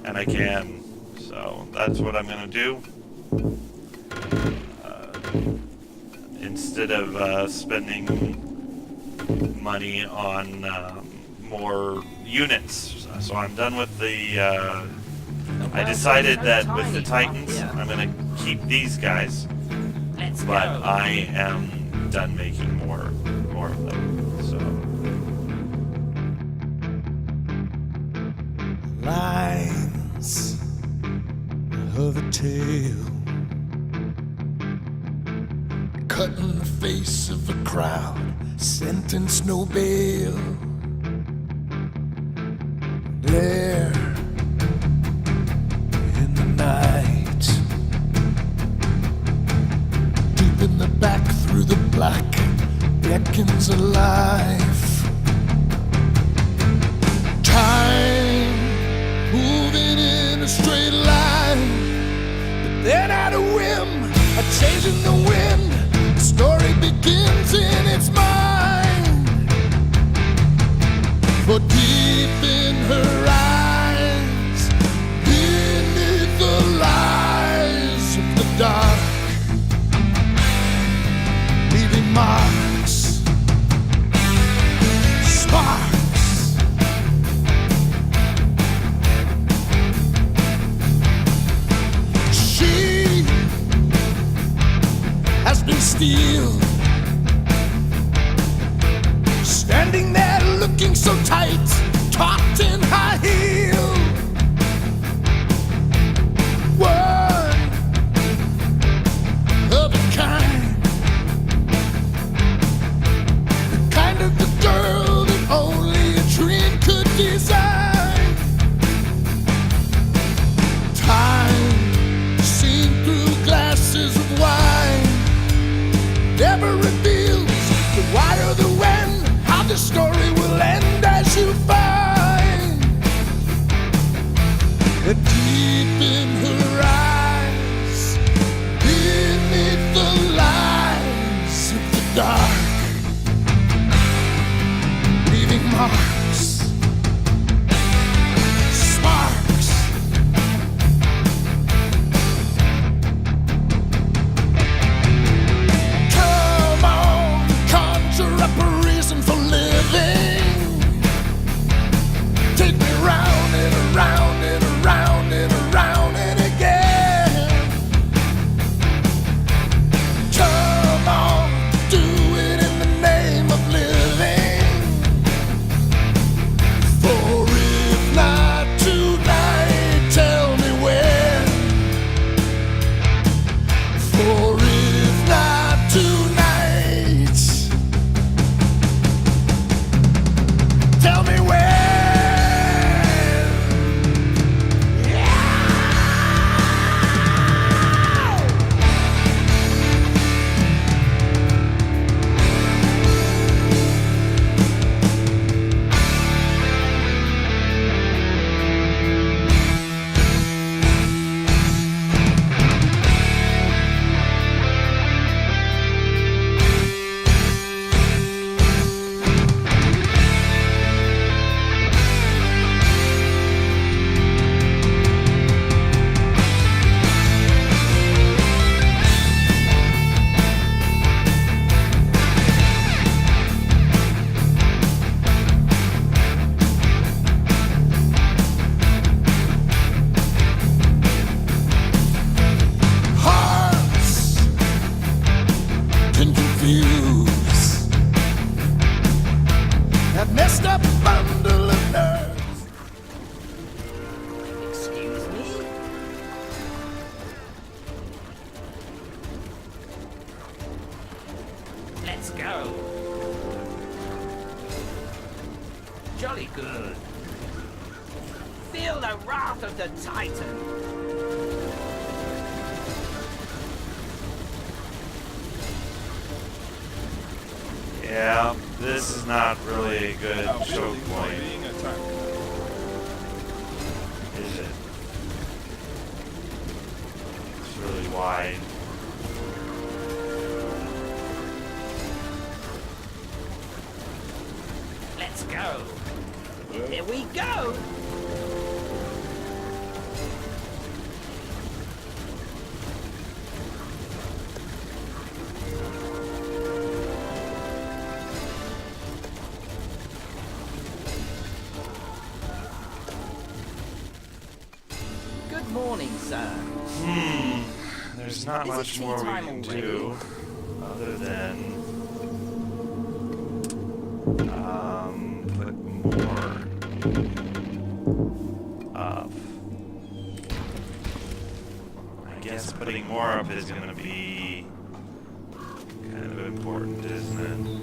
and I can. So that's what I'm gonna do. Instead of spending money on more units. So I'm done with the... I decided that with the Titans, I'm going to keep these guys. But I am done making more of them. So. Lines of a tale, cutting the face of a crowd, sentence no bail. There in the night, deep in the back through the black, beckons a life. Time moving in a straight line, but then at a whim, a change in the wind, the story begins in its mind. For deep in her eyes, beneath the lies of the dark, leaving marks, sparks. She field. Standing there looking so tight, caught in high heel. One of a kind, the kind of the girl that only a dream could design. Time seen through glasses of wine never reveals the why or the when, how the story will end as you find. Deep in her eyes, beneath the lies of the dark, leaving marks, sparks. Come on, conjure up a reason for living. Take me round and around and around and around and again. Come on, do it in the name of living. For if not tonight, tell me when. For if not tonight, tell me when. Hearts can confuse that messed up bundle of nerves. Excuse me? Let's go. Jolly good. Feel the wrath of the Titan. Yeah, this is not really a good Our choke buildings are point, being attacked. is it? It's really wide. Let's go. Here we go. Good morning, sir. There's not Is it much tea more we time can already? do other than put more up. I guess putting more up is going to be kind of important, isn't it?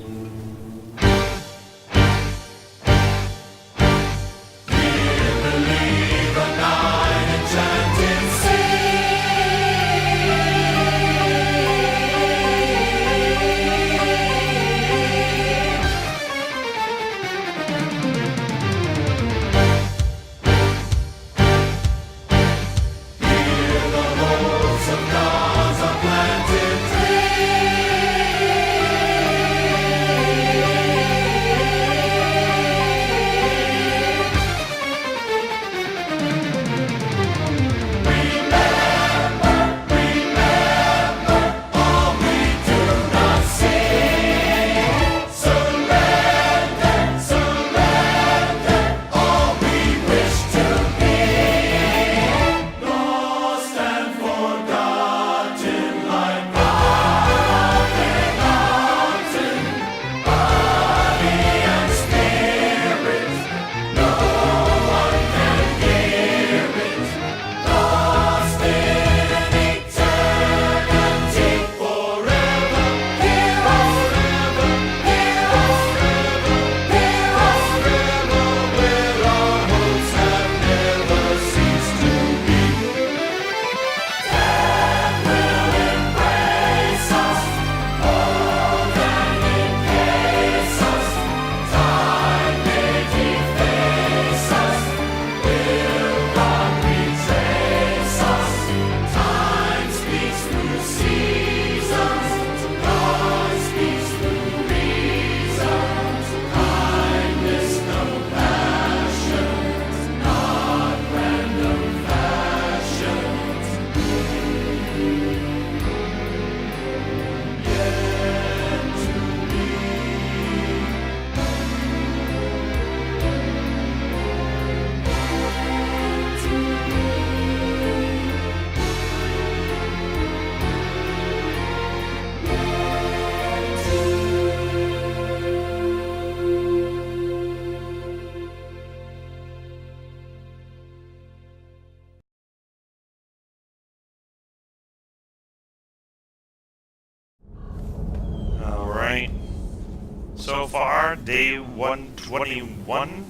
so far. Day 121.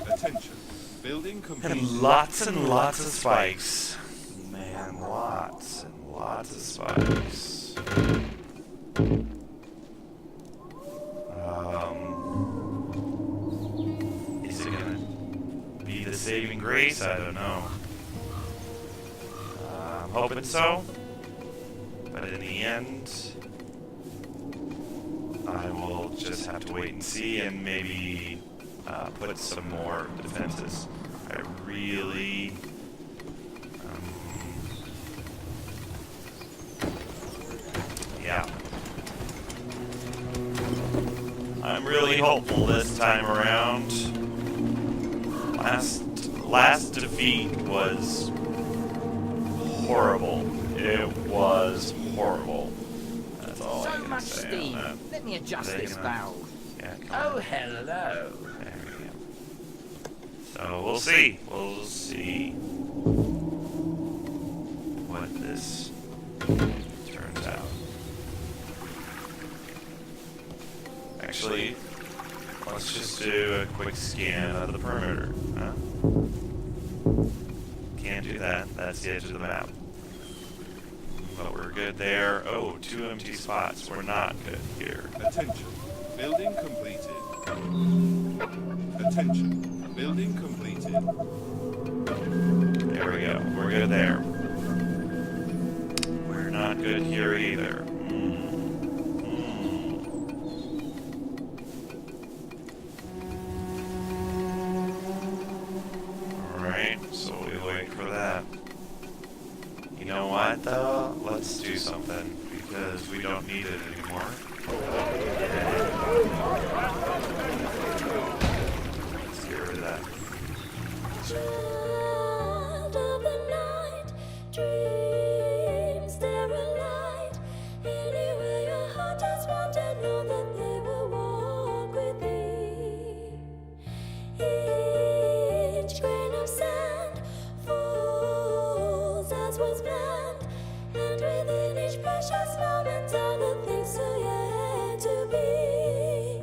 Attention. Building complete. And lots of spikes. Man, lots and lots of spikes. Is it gonna be the saving grace? I don't know. I'm hoping so. But in the end, I will just have to wait and see and maybe put some more defenses. I really... yeah. I'm really hopeful this time around. Last defeat was horrible. It was horrible. That's all I So can much say on steam. that. Let me adjust Are they this gonna- valve. Yeah, come Oh, on. hello. There we go. So we'll see. We'll see what this turns out. Actually, let's just do a quick scan of the perimeter. Huh? Can't do that. That's the edge of the map. But we're good there. Oh, 2 empty spots. We're not good here. Attention. Building completed. Attention. Building completed. There we go. We're good there. We're not good here either. Alright, so we wait for that. You know what, though? Let's do something, because we don't need it anymore. Let's get rid of that. Child of the night, dreams they're a light. Anywhere your heart has wandered, know that they will walk with thee. Each grain of sand falls as was planned, and within each precious moment are the things so yet to be.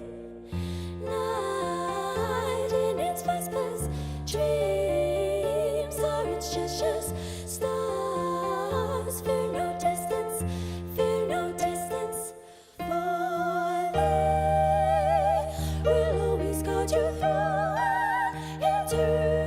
Night in its whispers, dreams are its gestures. Stars, fear no distance, fear no distance. For they will always guide you through eternity.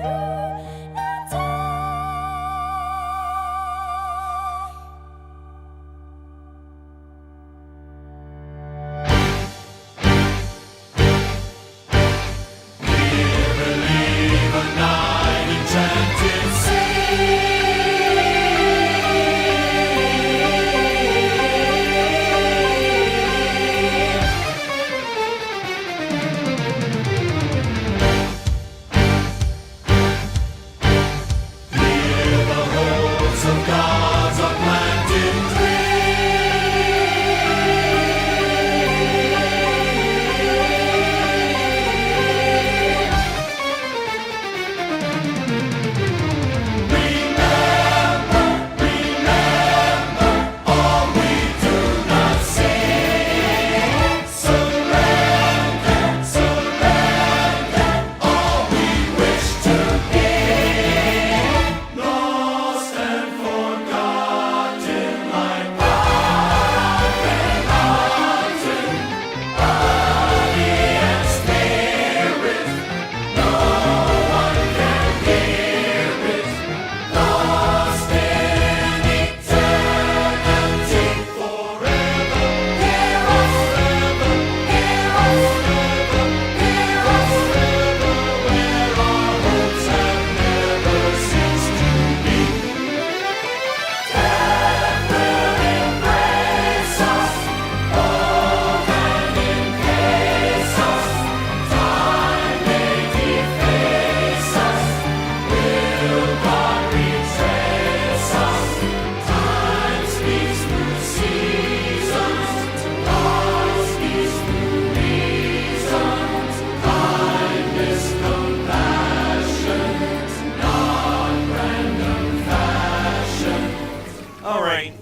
Alright,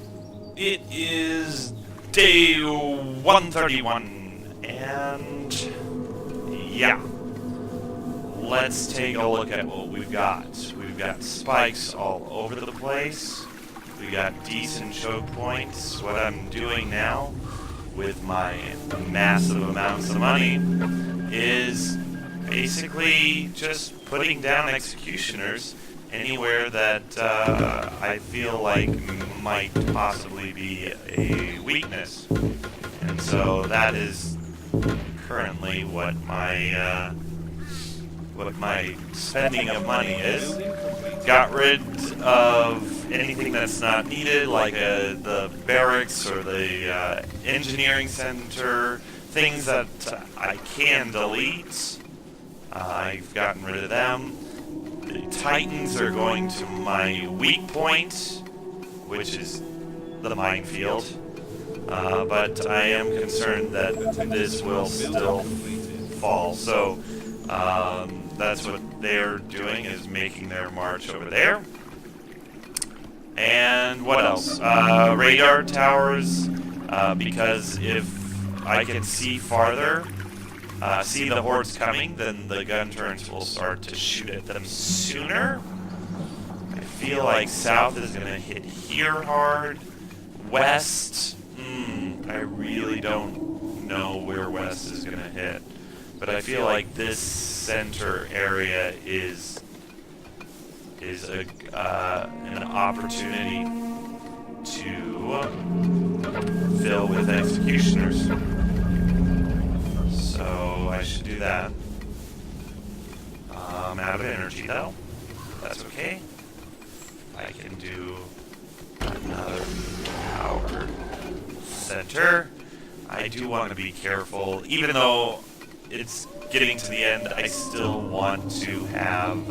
it is day 131, And yeah, let's take a look at what we've got. We've got spikes all over the place. We got decent choke points. What I'm doing now with my massive amounts of money is basically just putting down executioners anywhere that I feel like might possibly be a weakness. And so that is currently what my spending of money is. Got rid of anything that's not needed, like the barracks or the engineering center, things that I can delete. I've gotten rid of them. The Titans are going to my weak point, which is the minefield. But I am concerned that this will still fall. So that's what they're doing, is making their march over there. And what else? Radar towers, because if I can see farther, see the hordes coming, then the gun turrets will start to shoot at them sooner. I feel like south is going to hit here hard. West, I really don't know where west is going to hit. But I feel like this center area is an opportunity to fill with executioners. So I should do that. I'm out of energy though. That's okay. I can do another power center. I do want to be careful, even though it's getting to the end, I still want to have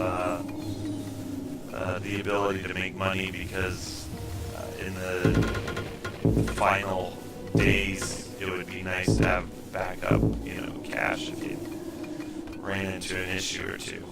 the ability to make money, because in the final days it would be nice to have backup, cash if you ran into an issue or two.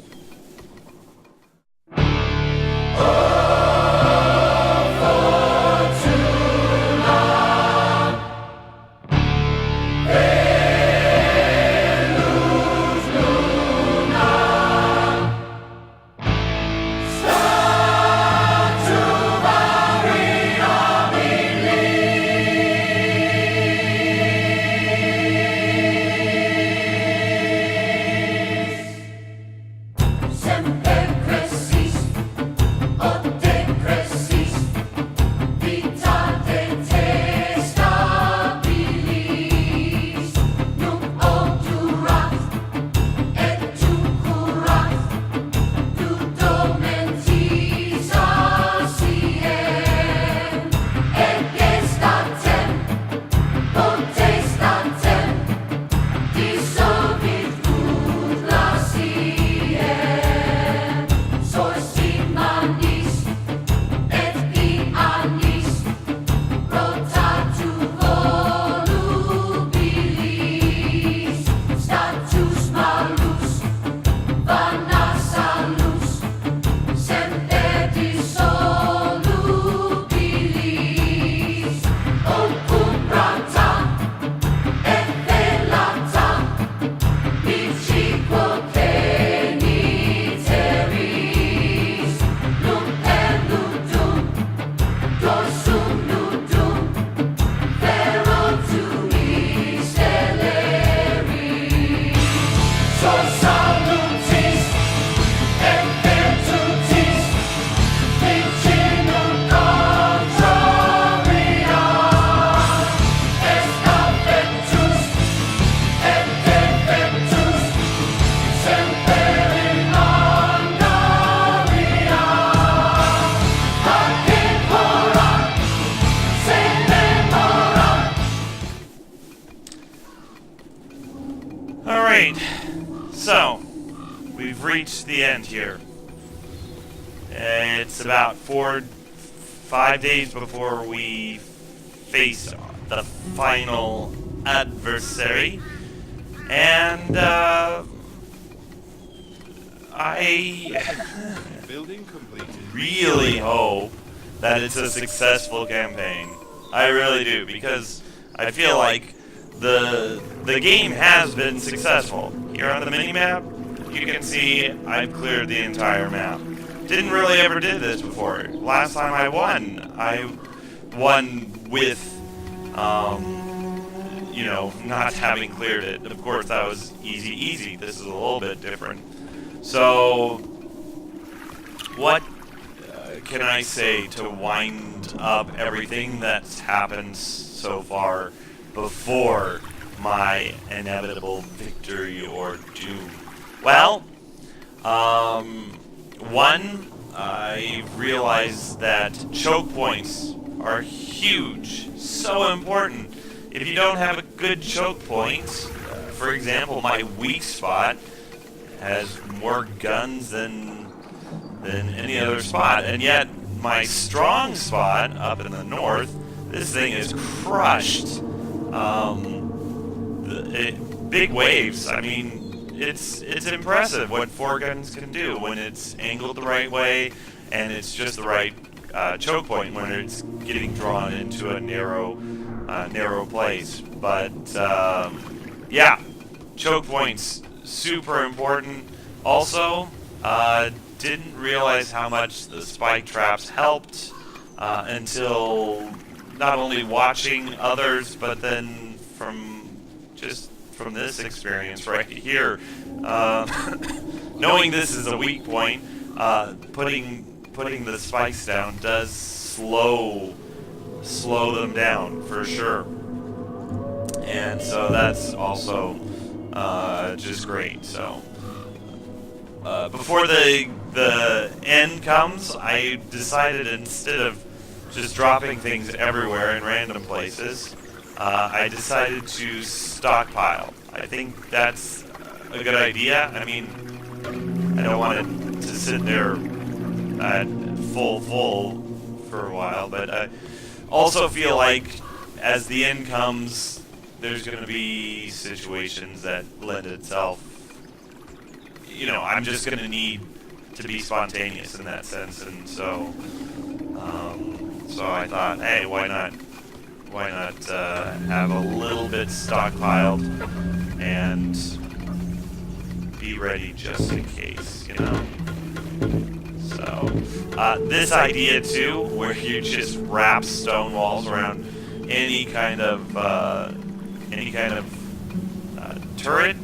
So, we've reached the end here. It's about 4-5 days before we face the final adversary, and I really hope that it's a successful campaign. I really do, because I feel like the game has been successful. Here on the mini-map, you can see I've cleared the entire map. Didn't really ever did this before. Last time I won with, you know, not having cleared it. Of course, that was easy. This is a little bit different. So, what can I say to wind up everything that's happened so far before my inevitable victory or doom? Well, one, I realized that choke points are huge, so important. If you don't have a good choke point, for example, my weak spot has more guns than any other spot, and yet my strong spot up in the north, this thing is crushed. Big waves. I mean, it's impressive what 4 guns can do when it's angled the right way and it's just the right choke point when it's getting drawn into a narrow place. But yeah, choke points super important. Also, didn't realize how much the spike traps helped until not only watching others, but then from this experience right here, knowing this is a weak point, putting the spikes down does slow them down for sure, and so that's also just great. So before the end comes, I decided instead of just dropping things everywhere in random places, I decided to stockpile. I think that's a good idea. I mean, I don't want it to sit there at full for a while, but I also feel like as the end comes, there's going to be situations that lend itself. You know, I'm just going to need to be spontaneous in that sense, and so I thought, hey, why not have a little bit stockpiled and be ready just in case, you know? So, this idea too, where you just wrap stone walls around any kind of turret,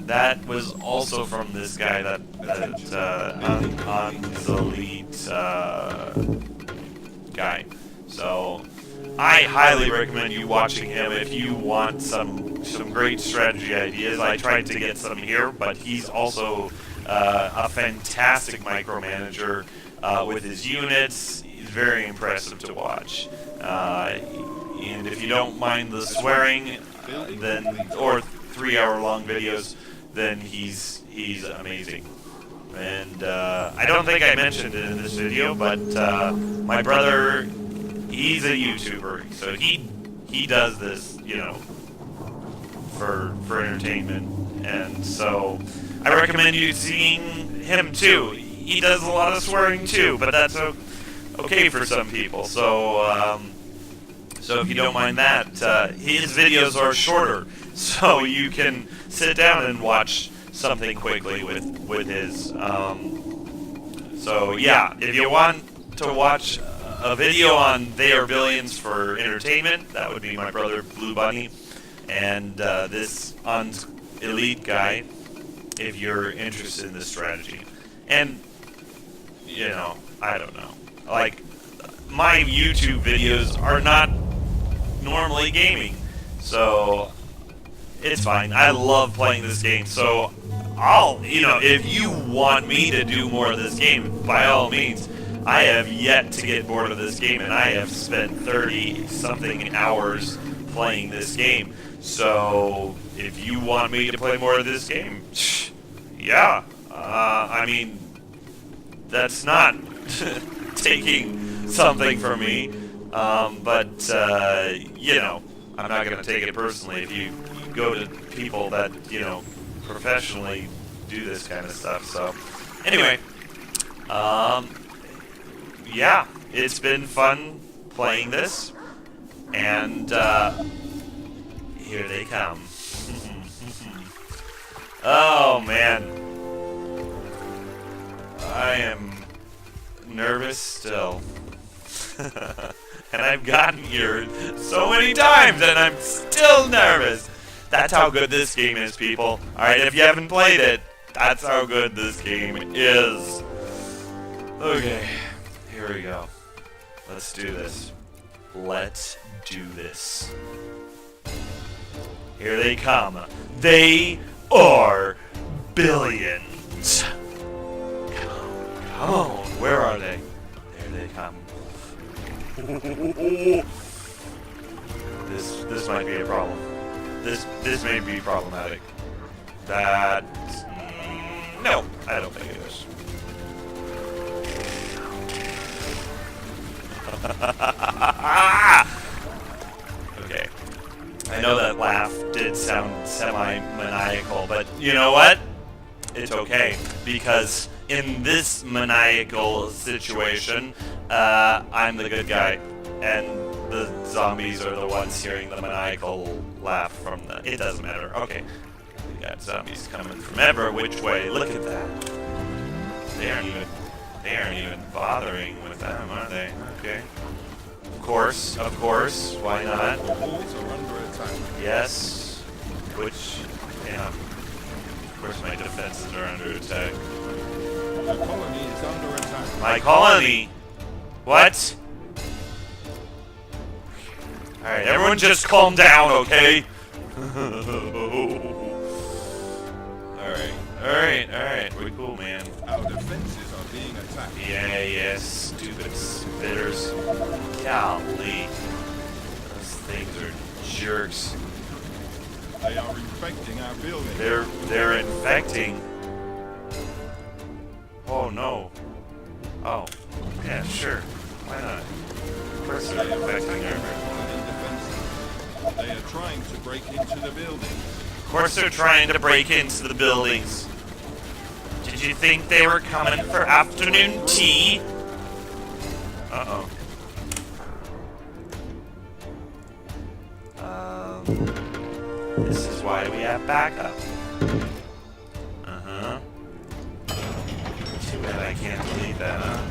that was also from this guy that Unzelete guy. So I highly recommend you watching him if you want some great strategy ideas. I tried to get some here, but he's also a fantastic micromanager with his units. He's very impressive to watch. And if you don't mind the swearing, then or 3-hour-long videos, then he's amazing. And I don't think I mentioned it in this video, but my brother, he's a YouTuber, so he does this, you know, for entertainment, and so I recommend you seeing him too. He does a lot of swearing too, but that's okay for some people. So so if you don't mind that, his videos are shorter, so you can sit down and watch something quickly with his. So yeah, if you want to watch a video on They Are Billions for entertainment, that would be my brother Blue Bunny, and this Elite guy, if you're interested in this strategy. And you know, I don't know, like, my YouTube videos are not normally gaming, so it's fine. I love playing this game, so you know, if you want me to do more of this game, by all means. I have yet to get bored of this game, and I have spent 30-something hours playing this game. So if you want me to play more of this game, yeah. I mean, that's not taking something from me, but you know, I'm not going to take it personally if you go to people that, you know, professionally do this kind of stuff. So anyway, yeah, it's been fun playing this, and Here they come. Oh, man. I am nervous still. And I've gotten here so many times, and I'm still nervous. That's how good this game is, people. Alright, if you haven't played it, that's how good this game is. Okay, here we go. Let's do this. Let's do this. Here they come. They are billions. Come on, where are they? There they come. This might be a problem. This may be problematic. That no, I don't think it is. Okay. I know that laugh did sound semi-maniacal, but you know what? It's okay, because in this maniacal situation, I'm the good guy, and the zombies are the ones hearing the maniacal laugh from the... It doesn't matter. Okay. We got zombies coming from ever which way. Look at that. They aren't even bothering with them, are they? Okay. Of course. Why not? The walls are under attack. Yes. Which, yeah. Of course my defenses are under attack. The colony is under attack. My colony? What? Alright, everyone just calm down, okay? Alright. We're cool, man. Our defenses are being attacked. Yeah, stupid spitters. Golly. Those things are jerks. They are infecting our building. They're infecting. Oh no. Oh. Yeah, sure. Why not? Of course they're infecting our Colony defenses. They are trying to break into the building. Of course they're trying to break into the buildings. Did you think they were coming for afternoon tea? Uh-oh. This is why we have backup. Uh-huh. Too bad I can't delete that, huh?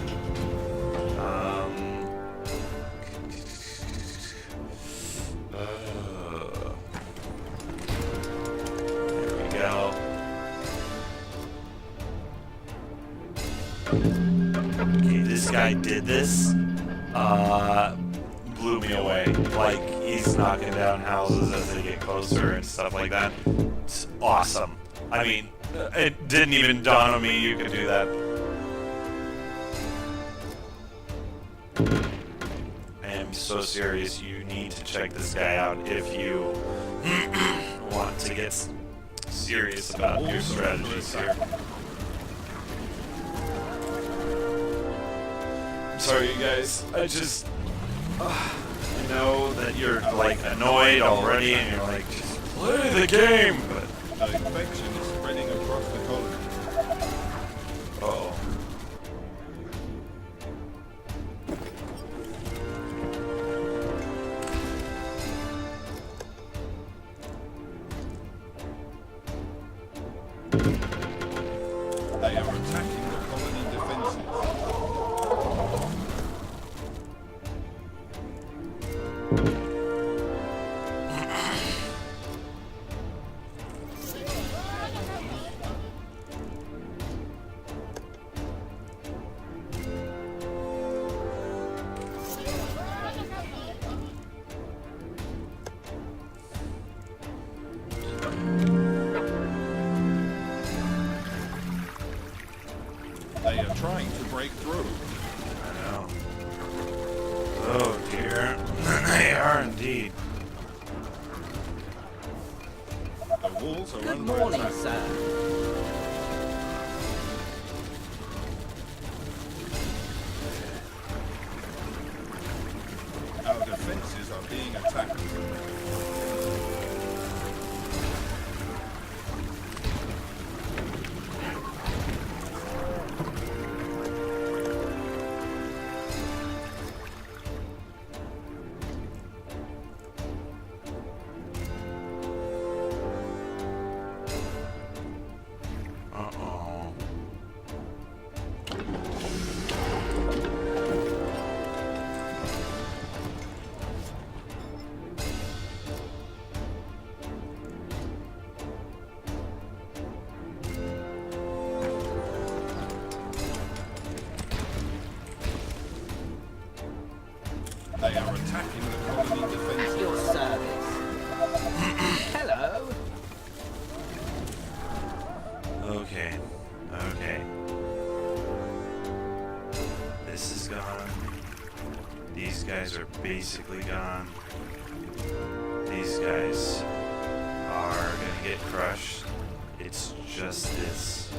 There we go. Okay, this guy did this. Blew me away. Like, he's knocking down houses as they get closer and stuff like that. It's awesome. I mean, it didn't even dawn on me you could do that. I am so serious. You need to check this guy out if you want to get serious about your strategies here. I'm sorry, you guys. I just... I know that you're, like, annoyed already, and you're like, just play the game! But... The infection is spreading across the colony. Uh-oh. They are attacking the colony defenses. They are trying to break through. I know. Oh dear. They are indeed. The walls are Good under morning, attack. sir. Our defenses are being attacked. basically gone. These guys are gonna get crushed. It's just this.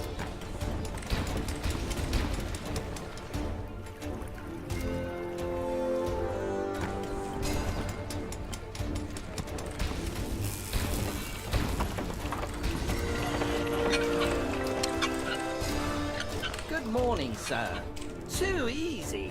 Good morning, sir. Too easy.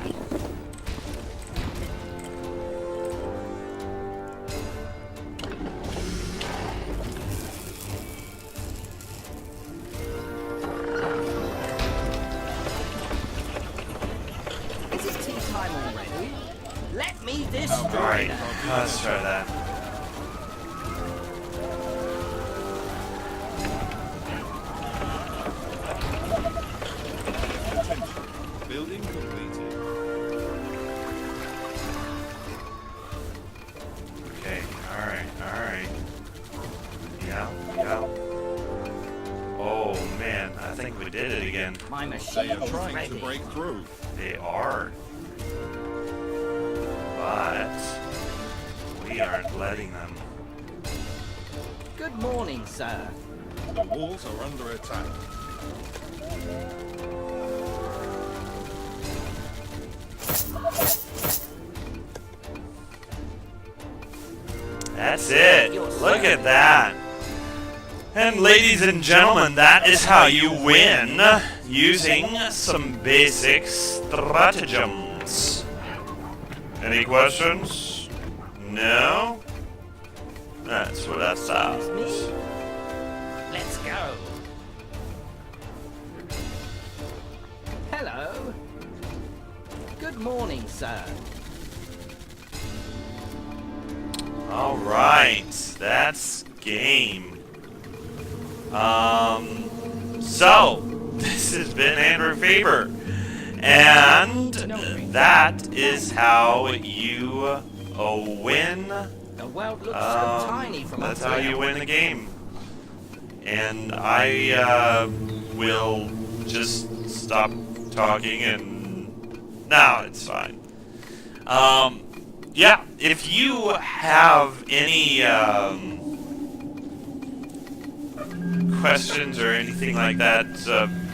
Is it tea time already? Let me destroy Alright, them. let's try that. Building completed. Okay, alright. Yeah. Oh man, I think we did it again. My They machine are is trying ready. to break through. They are. But we aren't letting them. Good morning, sir. The walls are under attack. That's it. Look at that. And ladies and gentlemen, that is how you win using some basic stratagems. Any questions? No? That's what that sounds. Me? Let's go. Hello. Good morning, sir. Alright, that's game. So, this has been Andrew Faber. And that is how you win. The world looks so tiny from up That's how here. you win the game. And I will just stop talking and... No, it's fine. Yeah, if you have any questions or anything like that,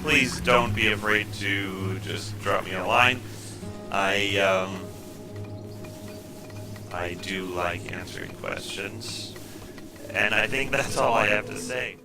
please don't be afraid to just drop me a line. I do like answering questions, and I think that's all I have to say.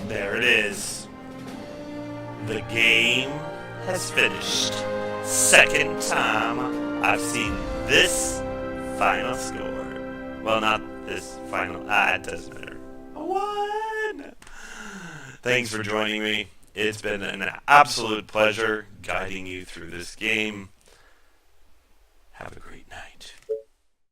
There it is. The game has finished. Second time I've seen this final score. Well, not this final. It doesn't matter. A 1! Thanks for joining me. It's been an absolute pleasure guiding you through this game. Have a great night.